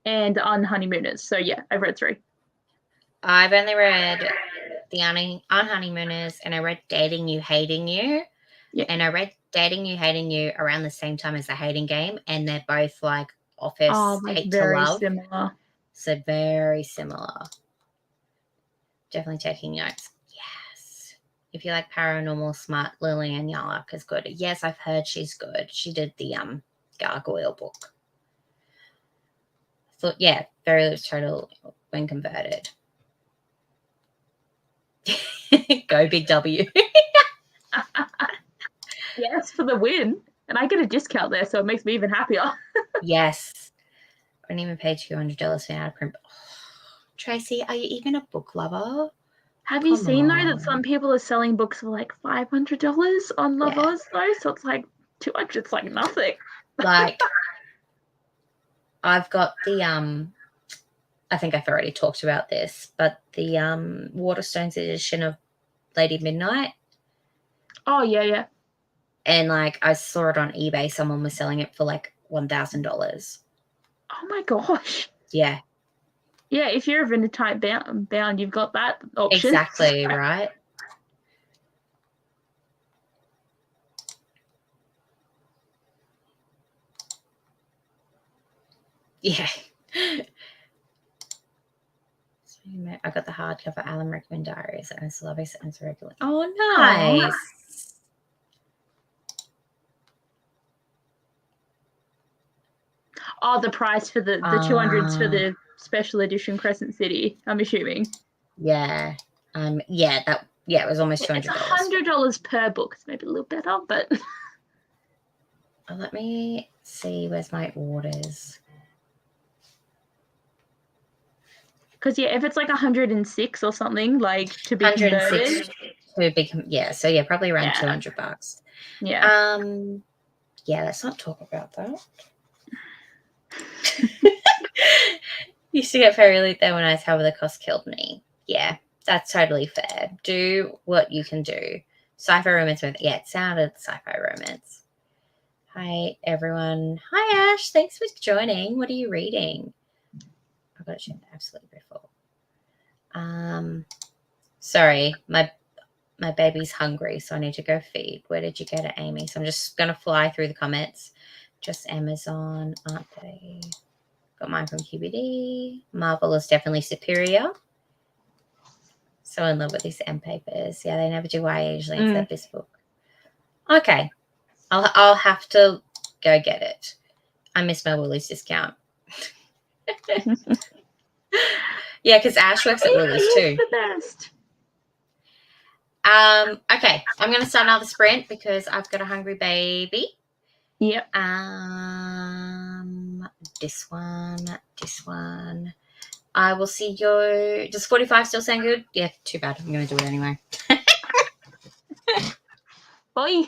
and On Honeymooners. So yeah, I've read 3. I've only read the On Honeymooners, and I read Dating You, Hating You. Yeah. And I read Dating You, Hating You around the same time as The Hating Game, and they're both like Office Hate to very Love. similar. So very similar. Definitely taking notes. Yes. If you like paranormal, smart, Lillian Yarlock is good. Yes, I've heard she's good. She did the Gargoyle book. Thought, yeah, very loose total when converted. Go Big W. Yes, for the win. And I get a discount there, so it makes me even happier. Yes. I didn't even pay $200 for an out of print. Oh, Tracy, are you even a book lover? Have you seen though that some people are selling books for like $500 on Lovers though? So it's like 200. It's like nothing. Like, I've got the I think I've already talked about this, but the Waterstones edition of Lady Midnight. Oh yeah. And like I saw it on eBay, someone was selling it for like $1,000. Oh my gosh. Yeah. Yeah, if you're a vintage type bound, you've got that option. Exactly, right? Yeah. I got the hardcover Alan Rickman Diaries, and it's lovely and regular. Oh, nice. Oh, the price for the 200s for the special edition Crescent City, I'm assuming. Yeah. It was almost $200. It's $100 per book. It's maybe a little better, but let me see, where's my orders? because yeah, if it's like 106 or something, like to be converted, so yeah, probably around $200. Yeah. Yeah, let's not talk about that. Used to get very late there when I was how the cost killed me. Yeah, that's totally fair. Do what you can do. Sci-fi romance with it sounded sci-fi romance. Hi everyone. Hi Ash. Thanks for joining. What are you reading? I've got to check that absolutely before. Sorry, my baby's hungry, so I need to go feed. Where did you get it, Amy? So I'm just gonna fly through the comments. Just Amazon, aren't they? Got mine from QBD. Marvel is definitely superior. So in love with these M papers. Yeah, they never do YA usually except this book. Okay, I'll have to go get it. I miss my Woolies discount. Yeah, because Ash works at Woolies too. The best. Okay, I'm gonna start another sprint because I've got a hungry baby. Yep. This one. I will see you. Does 45 still sound good? Yeah, too bad. I'm gonna do it anyway. Bye.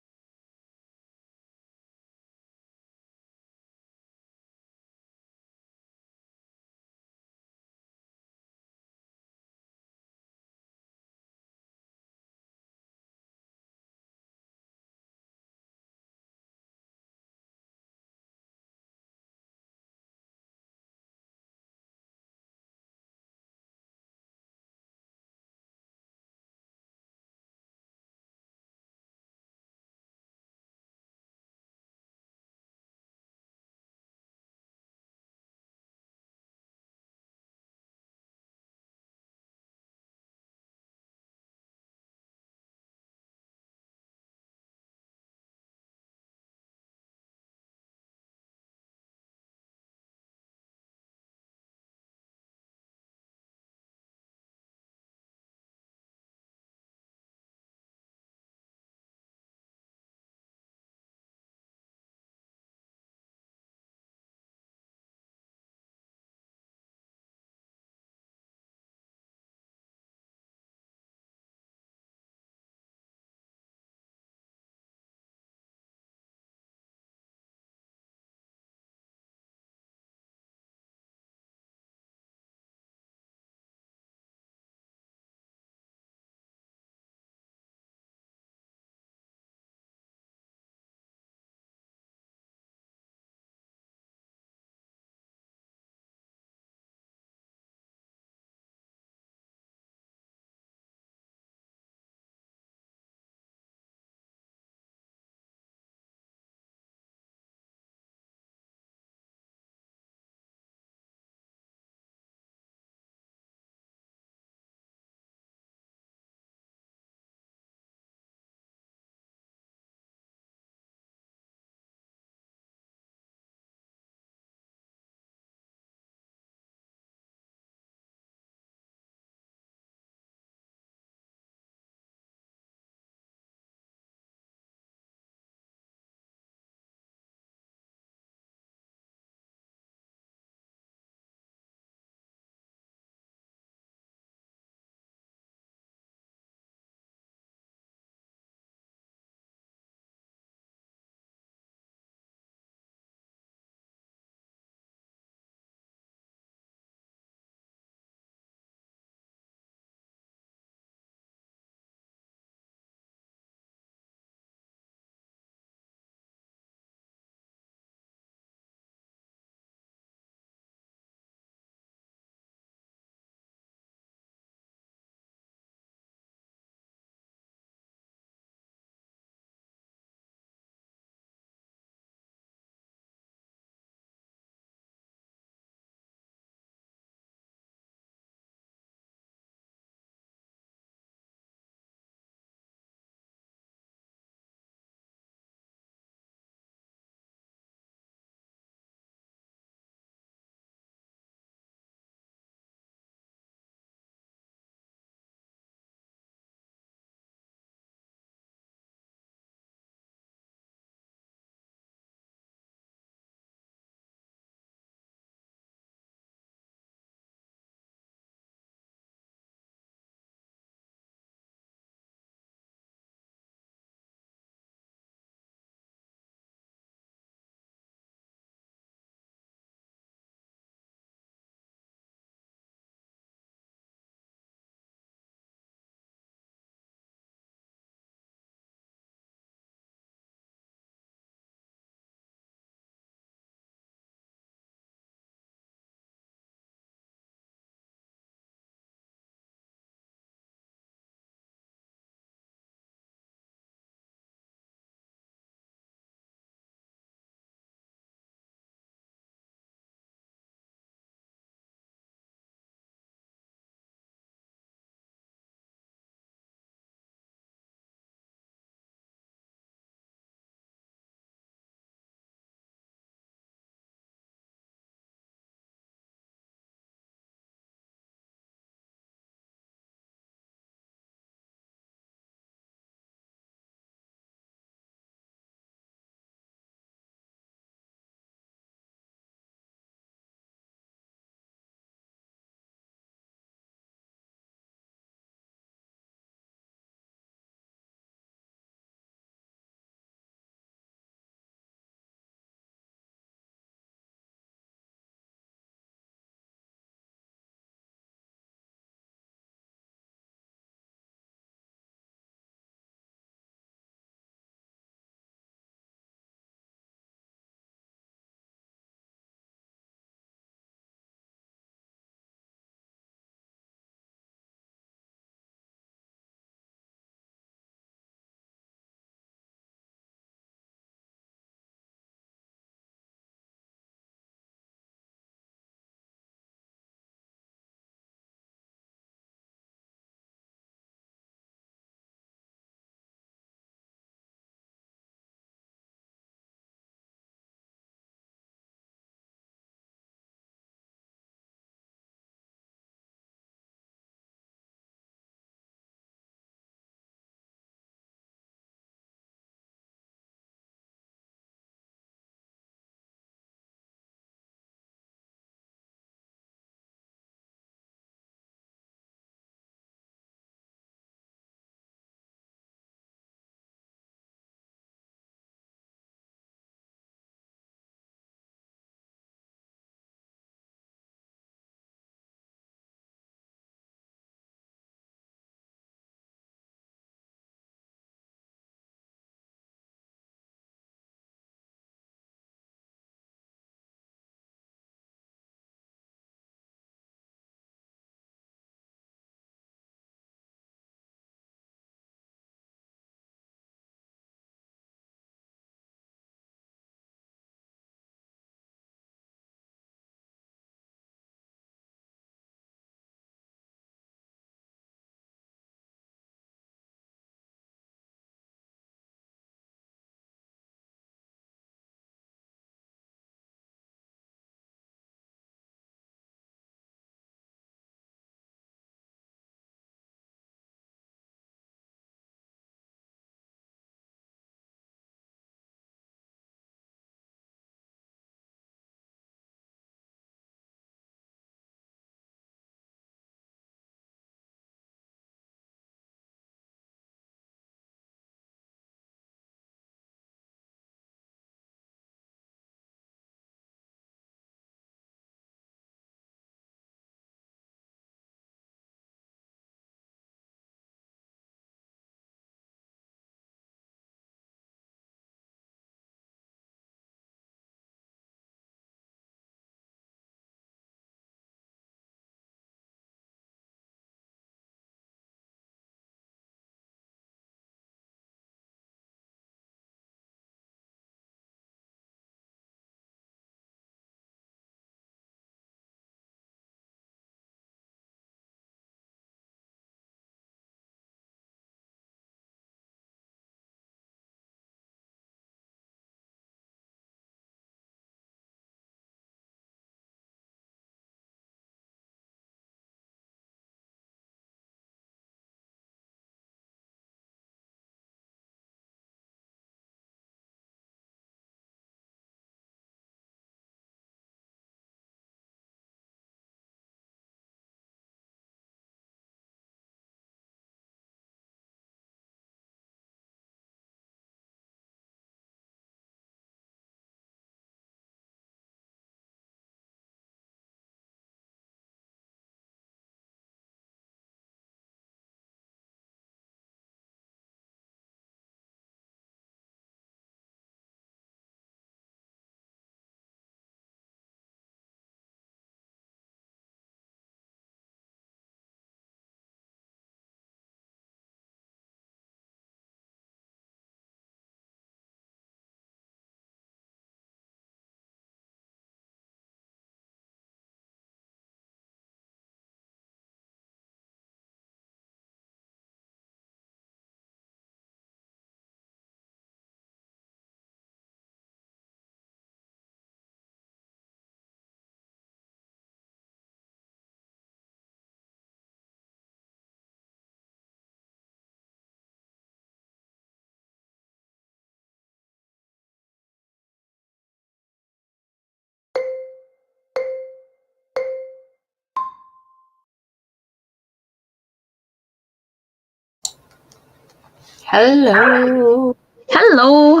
Hello. Hello.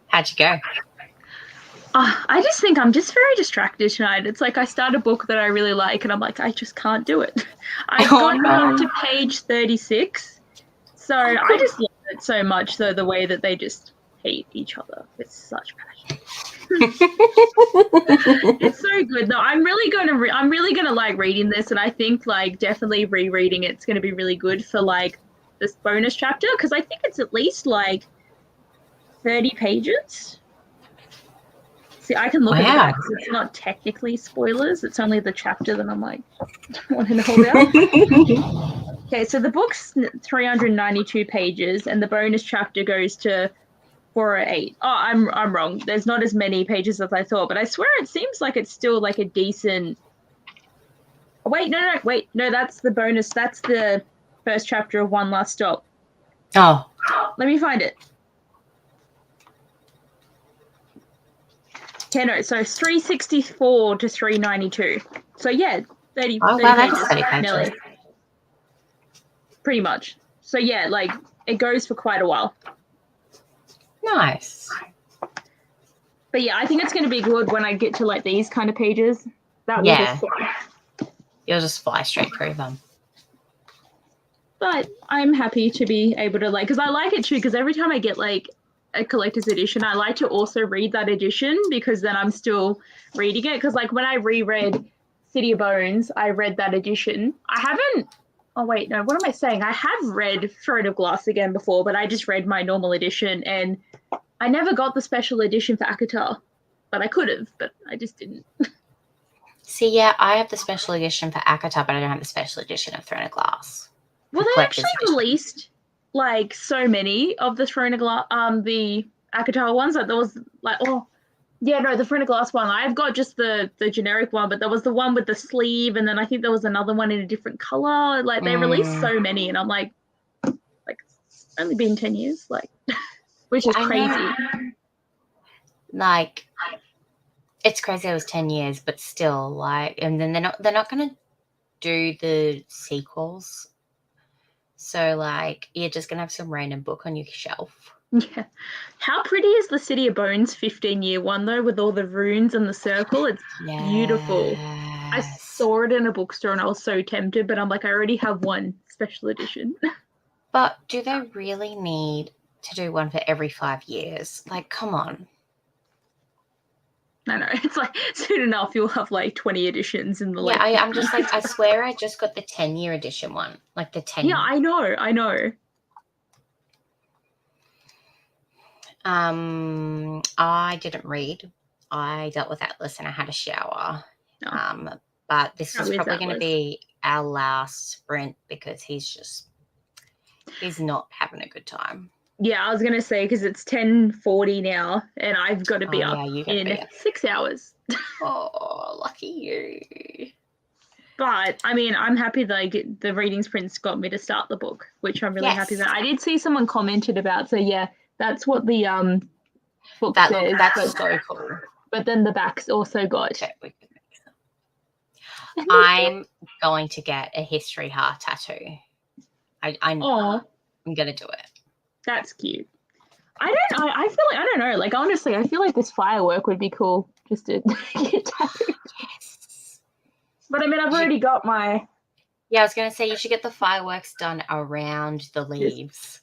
How'd you go? I just think I'm just very distracted tonight. It's like I start a book that I really like, and I'm like, I just can't do it. I've gotten up to page 36, so I just love it so much. Though the way that they just hate each other with such passion. It's so good. No, I'm really gonna like reading this, and I think like definitely rereading it's gonna be really good for like this bonus chapter because I think it's at least like 30 pages. See, I can look at the back because it's not technically spoilers. It's only the chapter that I'm like, want to know about. Okay, so the book's 392 pages, and the bonus chapter goes to 408. Oh, I'm wrong. There's not as many pages as I thought, but I swear it seems like it's still like a decent. Oh, wait, no, that's the bonus. That's the first chapter of One Last Stop. Oh, let me find it. Okay, no, so it's 364 to 392. So yeah, 30, oh 30 wow, pages, that's 30 pages. Nelly. Pretty much. So yeah, like it goes for quite a while. Nice. But yeah, I think it's going to be good when I get to like these kind of pages. That will just fly. You'll just fly straight through them. But I'm happy to be able to like, because I like it too, because every time I get like a collector's edition, I like to also read that edition because then I'm still reading it. Because like when I reread City of Bones, I read that edition. I haven't, oh wait, no, what am I saying? I have read Throne of Glass again before, but I just read my normal edition and I never got the special edition for ACOTAR, but I could have, but I just didn't. See, yeah, I have the special edition for ACOTAR, but I don't have the special edition of Throne of Glass. Well, they actually released like so many of the Throne of Glass, the ACOTAR ones. Like there was like, oh, yeah, no, the Throne of Glass one. I've got just the generic one, but there was the one with the sleeve, and then I think there was another one in a different color. Like they released so many, and I'm like it's only been 10 years, like, which is crazy. Like, it's crazy. It was 10 years, but still, like, and then they're not going to do the sequels. So, like, you're just going to have some random book on your shelf. Yeah. How pretty is the City of Bones 15-year one, though, with all the runes and the circle? It's beautiful. I saw it in a bookstore and I was so tempted, but I'm like, I already have one special edition. But do they really need to do one for every 5 years? Like, come on. I know. It's like soon enough you'll have like 20 editions in the Yeah, I'm just like, I swear I just got the 10-year edition one. Like the 10. Yeah, I know. I didn't read. I dealt with Atlas and I had a shower. Oh. But this is probably going to be our last sprint because he's not having a good time. Yeah, I was going to say because it's 10:40 now and I've got to be up in 6 hours. Oh, lucky you. But, I mean, I'm happy that the reading sprints got me to start the book, which I'm really happy about. I did see someone commented about, so yeah, that's what the book says. That's so cool. But then the back's also got... Okay, I'm going to get a history heart tattoo. I'm going to do it. That's cute. I feel like, I don't know, like, honestly, I feel like this firework would be cool just to get tattooed. Yes. But, I mean, I've already got my... Yeah, I was going to say you should get the fireworks done around the leaves.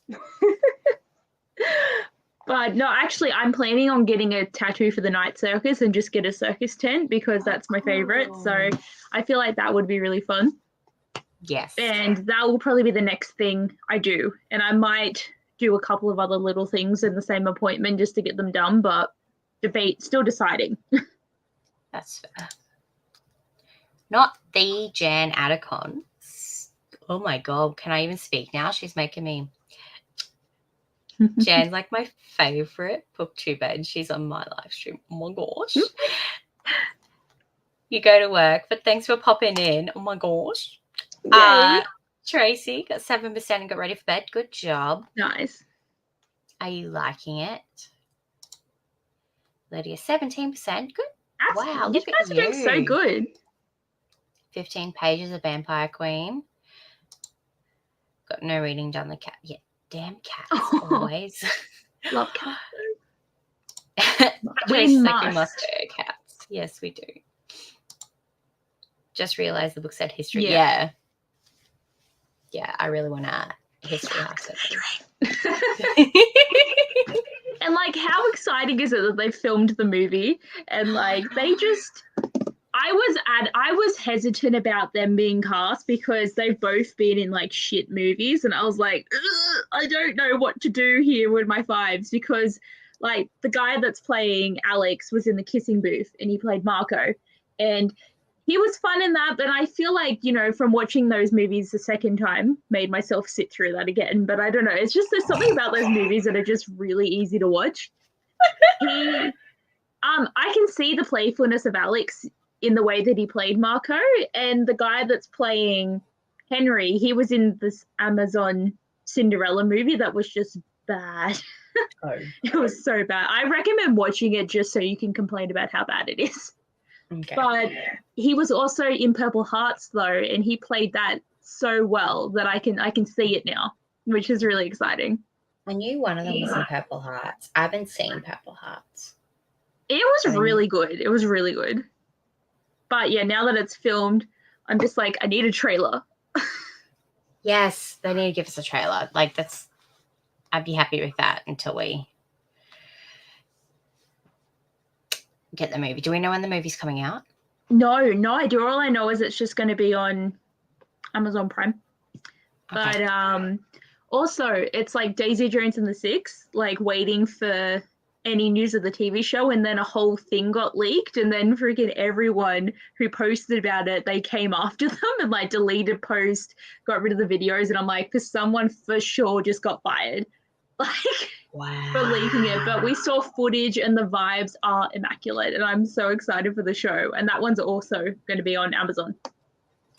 But, no, actually, I'm planning on getting a tattoo for the night circus and just get a circus tent because that's my favorite. So I feel like that would be really fun. Yes. And that will probably be the next thing I do. And I might do a couple of other little things in the same appointment just to get them done, but still deciding. That's fair. Not the Jan Adicon. Oh my God, can I even speak now? She's making me... Jan's like my favorite booktuber. She's on my live stream. Oh my gosh. You go to work, but thanks for popping in. Oh my gosh. Tracy got 7% and got ready for bed. Good job. Nice. Are you liking it? Lydia, 17%. Good. Wow, you guys are doing so good. 15 pages of Vampire Queen. got no reading done. The cat, yeah, damn cats always. Love cats. We We must must. cats. Yes, we do. Just realised the book said history. Yeah. Yeah, I really want to history half. And like, how exciting is it that they filmed the movie and like they just. I was hesitant about them being cast because they've both been in like shit movies, and I was like, I don't know what to do here with my vibes because like the guy that's playing Alex was in The Kissing Booth and he played Marco, and he was fun in that. But I feel like, you know, from watching those movies the second time, made myself sit through that again. But I don't know, it's just there's something about those movies that are just really easy to watch. I can see the playfulness of Alex in the way that he played Marco, and the guy that's playing Henry, he was in this Amazon Cinderella movie that was just bad. Oh. It was so bad. I recommend watching it just so you can complain about how bad it is. Okay. But he was also in Purple Hearts though, and he played that so well that I can see it now, which is really exciting. I knew one of them was in Purple Hearts. I haven't seen Purple Hearts. It was really good. It was really good. But yeah, now that it's filmed, I'm just like, I need a trailer. Yes, they need to give us a trailer. Like I'd be happy with that until we get the movie. Do we know when the movie's coming out? No idea. All I know is it's just going to be on Amazon Prime. Okay. But also, it's like Daisy Jones and the Six, like waiting for any news of the TV show, and then a whole thing got leaked, and then freaking everyone who posted about it, they came after them and like deleted post, got rid of the videos, and I'm like, because someone for sure just got fired, like for leaking it. But we saw footage and the vibes are immaculate, and I'm so excited for the show. And that one's also going to be on Amazon.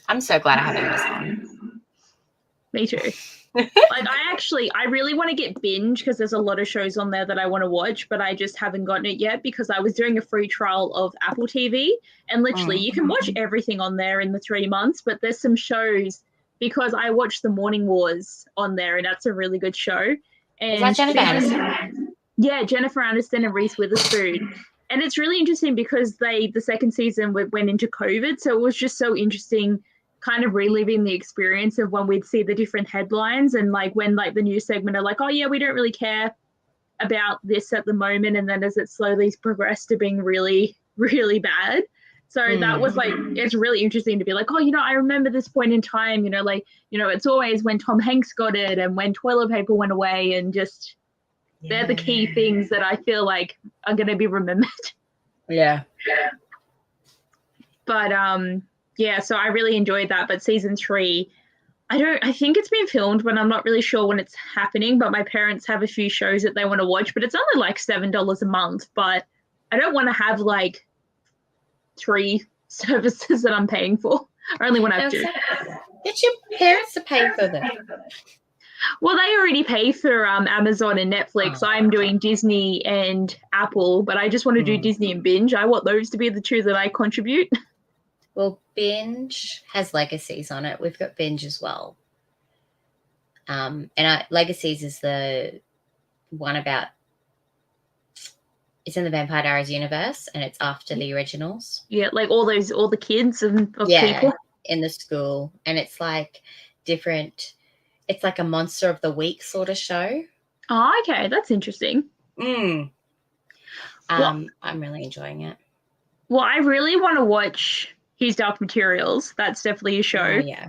I'm so glad I have Amazon. Me too. Like I really want to get Binge because there's a lot of shows on there that I want to watch, but I just haven't gotten it yet because I was doing a free trial of Apple TV, and literally you can watch everything on there in the 3 months, but there's some shows because I watched The Morning Wars on there, and that's a really good show. And is that Jennifer Aniston? Yeah, Jennifer Aniston and Reese Witherspoon. And it's really interesting because the second season went into COVID, so it was just so interesting kind of reliving the experience of when we'd see the different headlines and like when like the news segment are like, oh yeah, we don't really care about this at the moment, and then as it slowly progressed to being really, really bad. So that was like, it's really interesting to be like, oh, you know, I remember this point in time, you know, like, you know, it's always when Tom Hanks got it and when toilet paper went away, and just they're the key things that I feel like are going to be remembered. Yeah. But yeah, so I really enjoyed that. But season 3, I think it's been filmed, but I'm not really sure when it's happening. But my parents have a few shows that they want to watch, but it's only like $7 a month. But I don't want to have like 3 services that I'm paying for. I only want to have 2. Get your parents to pay for them. Well, they already pay for Amazon and Netflix. I'm doing Disney and Apple, but I just want to do Disney and Binge. I want those to be the 2 that I contribute. Well, Binge has Legacies on it. We've got Binge as well. And Legacies is the one about, it's in the Vampire Diaries universe, and it's after the originals. Yeah, like all the kids of people in the school, and it's like different. It's like a Monster of the Week sort of show. Oh, okay, that's interesting. I'm really enjoying it. Well, I really want to watch His Dark Materials. That's definitely a show. Oh, yeah.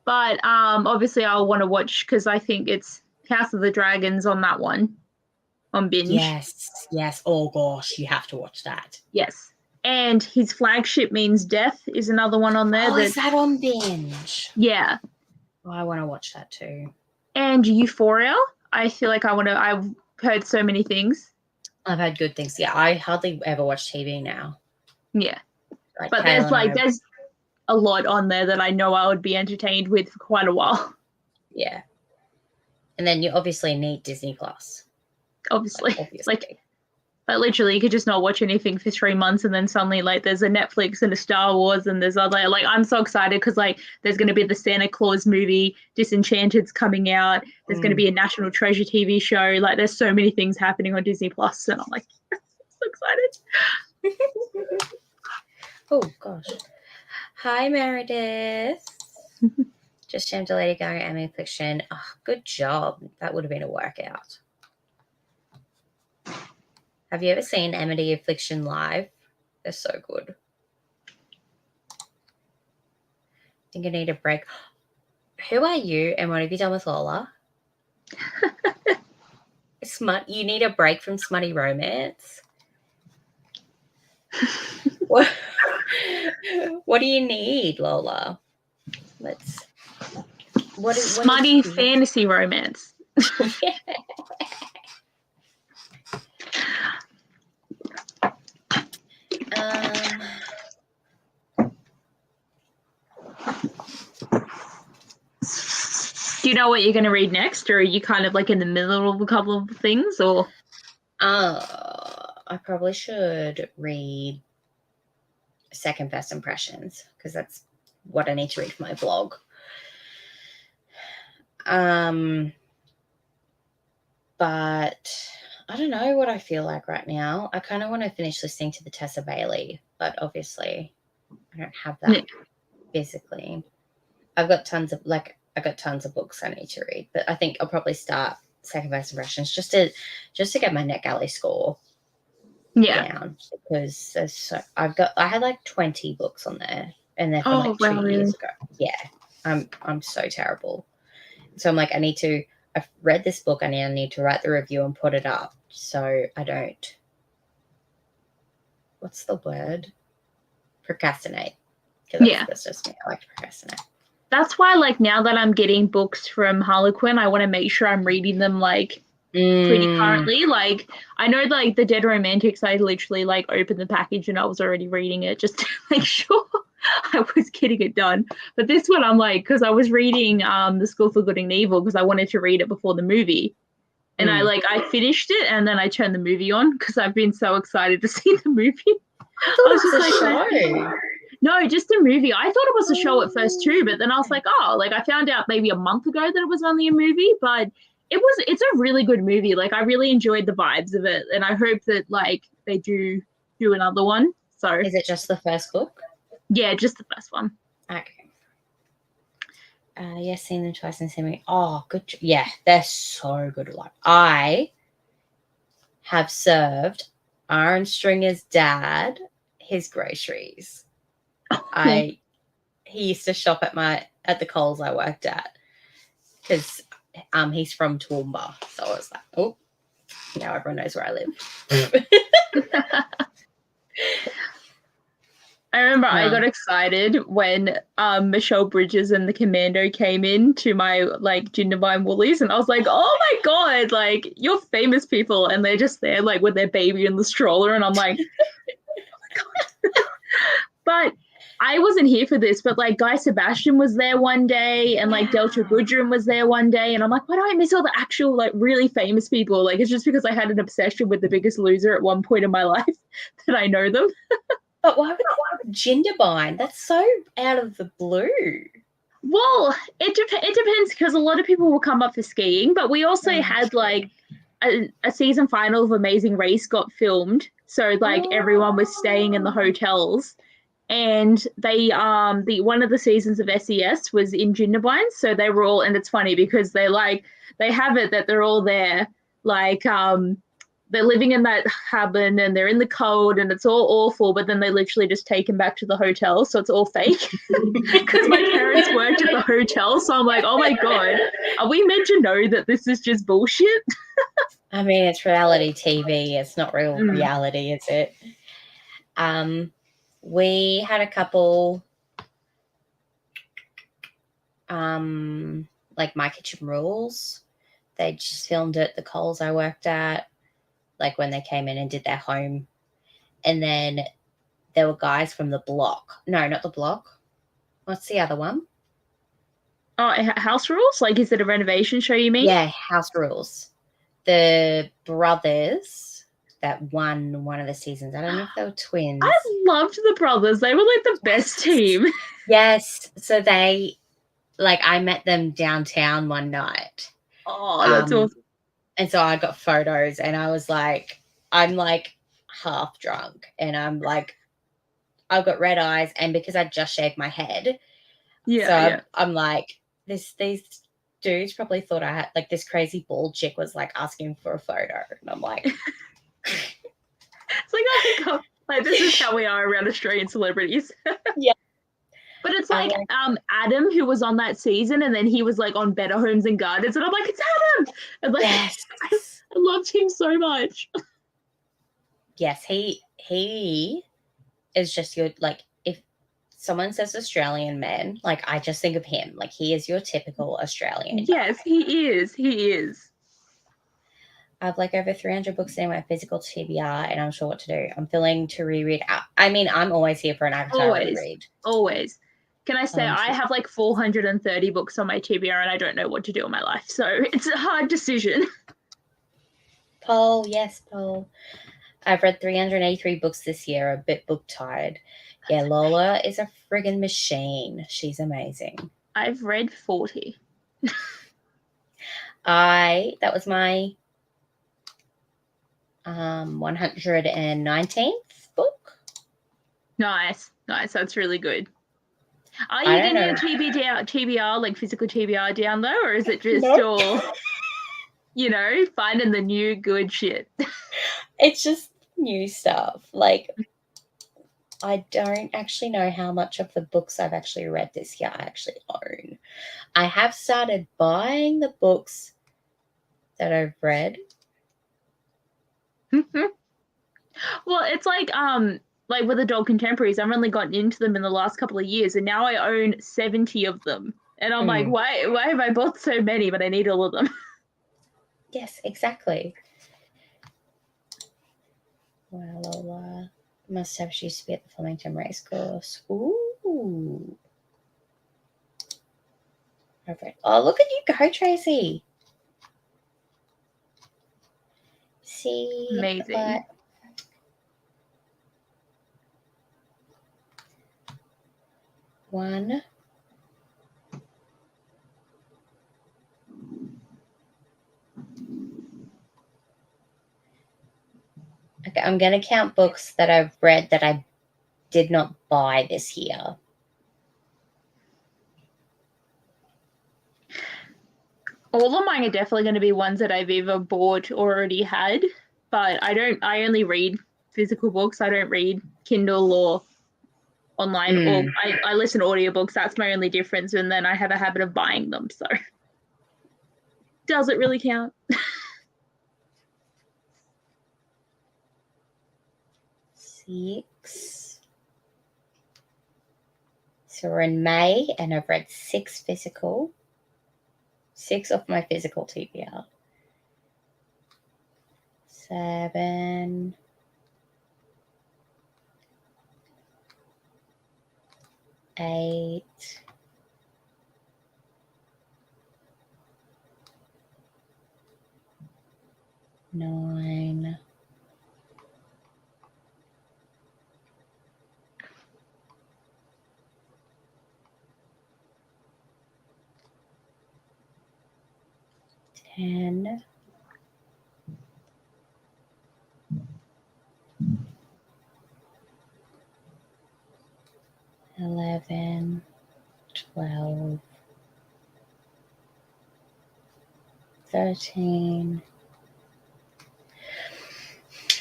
But obviously I'll want to watch because I think it's House of the Dragons on that one, on Binge. Yes. Oh, gosh, you have to watch that. Yes. And His Flagship Means Death is another one on there. Oh, is that on Binge? Yeah. Oh, I want to watch that too. And Euphoria. I feel like I've heard so many things. I've heard good things. Yeah, I hardly ever watch TV now. Yeah. Like but there's a lot on there that I know I would be entertained with for quite a while. Yeah. And then you obviously need Disney Plus. Obviously. Like Like literally, you could just not watch anything for 3 months, and then suddenly like there's a Netflix and a Star Wars, and there's other like I'm so excited because like there's going to be the Santa Claus movie, Disenchanted's coming out. There's going to be a National Treasure TV show. Like there's so many things happening on Disney Plus, and I'm like so excited. Oh gosh. Hi Meredith. Just jammed a Lady Gaga Emmy Fiction. Oh, good job. That would have been a workout. Have you ever seen Amity Affliction live? They're so good. I think I need a break. Who are you and what have you done with Lola? You need a break from smutty romance? What do you need, Lola? What smutty fantasy romance. Yeah. Do you know what you're going to read next, or are you kind of like in the middle of a couple of things, or? I probably should read Second First Impressions because that's what I need to read for my blog. But I don't know what I feel like right now. I kind of want to finish listening to the Tessa Bailey, but obviously I don't have that physically. I've got tons of books I need to read, but I think I'll probably start Second First Impressions just to get my NetGalley score down because I had like 20 books on there and they're from 2 years ago. Yeah, I'm so terrible. So I'm like, I've read this book, I need to write the review and put it up so I don't, what's the word? Procrastinate. That's just me. I like to procrastinate. That's why, like, now that I'm getting books from Harlequin, I want to make sure I'm reading them, like, pretty currently. Like, I know, like, the Dead Romantics, I literally, like, opened the package and I was already reading it just to make sure I was getting it done. But this one, I'm like, because I was reading The School for Good and Evil because I wanted to read it before the movie. And I finished it and then I turned the movie on because I've been so excited to see the movie. I thought it was a show. No, just a movie. I thought it was a show at first too, but then I was like, I found out maybe a month ago that it was only a movie, but it's a really good movie. Like I really enjoyed the vibes of it, and I hope that like they do another one. So is it just the first book? Yeah, just the first one. Okay. Yes, seen them twice and seen me. Oh, good. Yeah, they're so good. Like I have served Aaron Stringer's dad his groceries. He used to shop at the Coles I worked at because he's from Toowoomba, so I was like, oh, now everyone knows where I live. I remember I got excited when Michelle Bridges and the Commando came in to my like Jindabyne Woolies, and I was like, oh my god, like you're famous people, and they're just there like with their baby in the stroller, and I'm like, oh my god. But I wasn't here for this, but like Guy Sebastian was there one day and like Delta Goodrem was there one day. And I'm like, why do I miss all the actual like really famous people? Like, it's just because I had an obsession with The Biggest Loser at one point in my life that I know them. But why would Jindabyne? That's so out of the blue. Well, it depends because a lot of people will come up for skiing, but we also had like a season final of Amazing Race got filmed. So like everyone was staying in the hotels. And they one of the seasons of SES was in Jindabyne, so they were all, and it's funny because they have it that they're all there, like they're living in that cabin and they're in the cold and it's all awful, but then they literally just take them back to the hotel, so it's all fake. Because my parents worked at the hotel, so I'm like, oh my god, are we meant to know that this is just bullshit? I mean, it's reality TV. It's not real reality, is it? We had a couple, like My Kitchen Rules. They just filmed it at the Coles I worked at, like when they came in and did their home. And then there were guys from The Block. No, not The Block. What's the other one? Oh, House Rules? Like, is it a renovation show you mean? Yeah, House Rules. The brothers that won one of the seasons. I don't know if they were twins. I loved the brothers. They were like the best team. Yes. So they, like, I met them downtown one night. Oh, that's awesome. And so I got photos and I was like, I'm like half drunk and I'm like, I've got red eyes, and because I just shaved my head. Yeah. So I'm like, these dudes probably thought I had, like, this crazy bald chick was like asking for a photo. And I'm like, it's like, I think like this is how we are around Australian celebrities. Yeah. But it's like Adam, who was on that season, and then he was like on Better Homes and Gardens, and I'm like, it's Adam. And like, yes. I loved him so much. Yes, he is just your, like, if someone says Australian man, like, I just think of him. Like, he is your typical Australian Yes, guy. he is. I have like over 300 books in my physical TBR, and I'm sure what to do. I'm feeling to reread. I mean, I'm always here for an Avatar reread. Always. Can I say I have like 430 books on my TBR, and I don't know what to do in my life, so it's a hard decision. Paul, yes, Paul. I've read 383 books this year. A bit book tired. Yeah, Lola is a friggin' machine. She's amazing. I've read 40. That was my 119th book. Nice. That's really good. Are you getting your TBR, like physical TBR down though, or is it just all, finding the new good shit? It's just new stuff. Like, I don't actually know how much of the books I've actually read this year I actually own. I have started buying the books that I've read. Well, it's like with adult contemporaries, I've only gotten into them in the last couple of years, and now I own 70 of them. And I'm like, why have I bought so many, but I need all of them? Yes, exactly. Well, Lola must have, she used to be at the Flemington Racecourse. Ooh. Perfect. Oh, look at you go, Tracy. See? Amazing. But one. Okay, I'm going to count books that I've read that I did not buy this year. All of mine are definitely going to be ones that I've either bought or already had, but I only read physical books. I don't read Kindle or online, or I listen to audiobooks. That's my only difference, and then I have a habit of buying them, so does it really count? 6. So we're in May, and I've read 6 physical. 6 of my physical TBR. 7. 8. 9. 10. 11. 12. 13.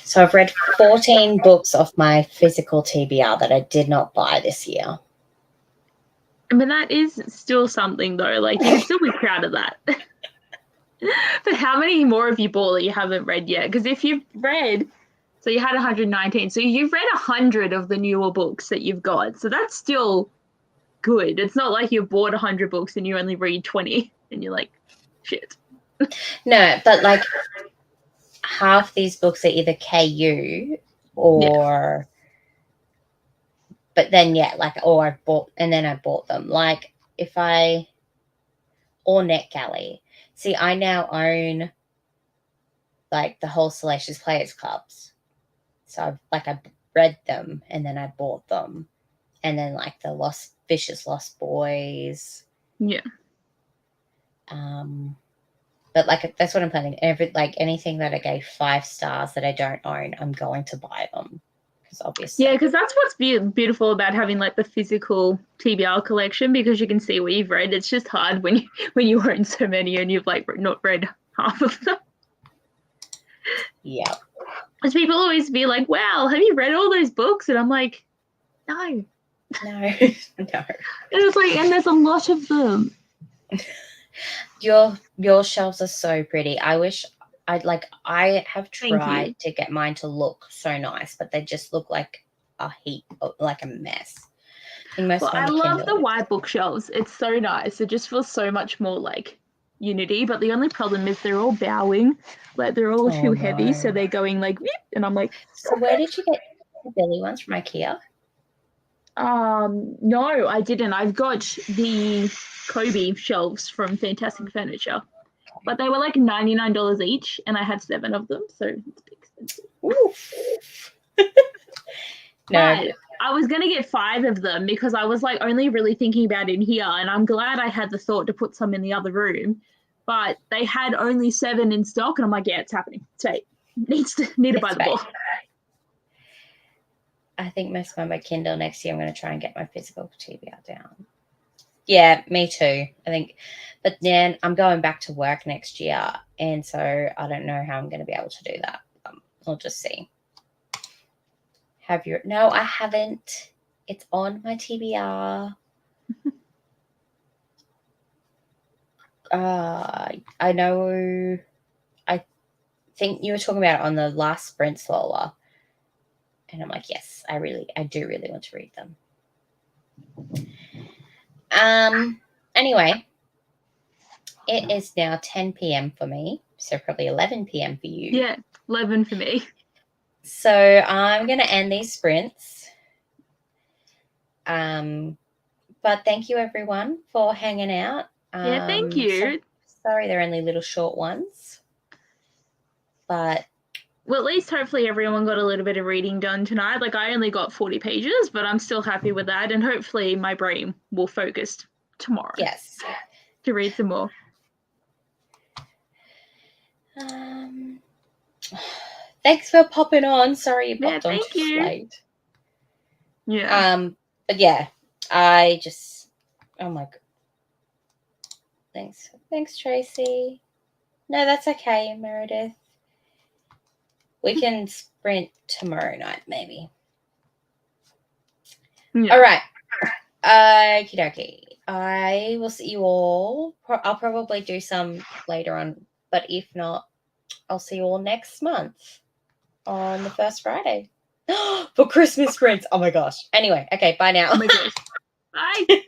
So I've read 14 books off my physical TBR that I did not buy this year. I mean, that is still something though. Like, you can still be proud of that. But how many more have you bought that you haven't read yet? Because if you've read, so you had 119, so you've read 100 of the newer books that you've got. So that's still good. It's not like you've bought 100 books and you only read 20 and you're like, shit. No, but like half these books are either KU or, but then or I bought them. Like or Netgalley. See, I now own like the whole Salacious Players Clubs. So I read them and then I bought them, and then like the Vicious Lost Boys. Yeah. But like that's what I'm planning. Anything that I gave 5 stars that I don't own, I'm going to buy them, because obviously. Yeah, because that's what's beautiful about having like the physical TBR collection, because you can see what you've read. It's just hard when you own so many and you've like not read half of them. Yeah. Because people always be like, "Wow, have you read all those books?" And I'm like, "No." No. And it's like, and there's a lot of them. Your shelves are so pretty. I wish I have tried to get mine to look so nice, but they just look like a heap, like a mess. I love the white bookshelves. It's so nice. It just feels so much more like unity. But the only problem is they're all bowing, like they're all too heavy, so they're going like, Whoop, and I'm like. So where did you get the Billy ones from IKEA? No, I didn't. I've got the Kobe shelves from Fantastic Furniture, but they were like $99 each, and I had 7 of them, so it's expensive. Oof. No, but I was gonna get 5 of them because I was like only really thinking about it in here, and I'm glad I had the thought to put some in the other room. But they had only 7 in stock, and I'm like, yeah, it's happening. Say, need to buy the book. I think most of my Kindle next year. I'm going to try and get my physical TBR down. Yeah, me too. I think, but then I'm going back to work next year, and so I don't know how I'm going to be able to do that. We'll just see. No, I haven't. It's on my TBR. I know. I think you were talking about it on the last sprint, Lola. And I'm like, yes, I do really want to read them. Anyway, it is now 10 p.m. for me, so probably 11 p.m. for you. Yeah, 11 for me. So I'm going to end these sprints. But thank you, everyone, for hanging out. Yeah, thank you. Sorry they're only little short ones. But well, at least hopefully everyone got a little bit of reading done tonight. Like I only got 40 pages, but I'm still happy with that. And hopefully my brain will focus tomorrow. Yes. To read some more. Thanks for popping on. Sorry you popped on too late. Yeah. But yeah, I just, oh my God. Thanks, Tracy. No, that's okay, Meredith. We can sprint tomorrow night, maybe. Yeah. All right. Okie dokie. I will see you all. I'll probably do some later on, but if not, I'll see you all next month on the first Friday for Christmas sprints. Oh my gosh. Anyway, okay, bye now. Oh my gosh. Bye.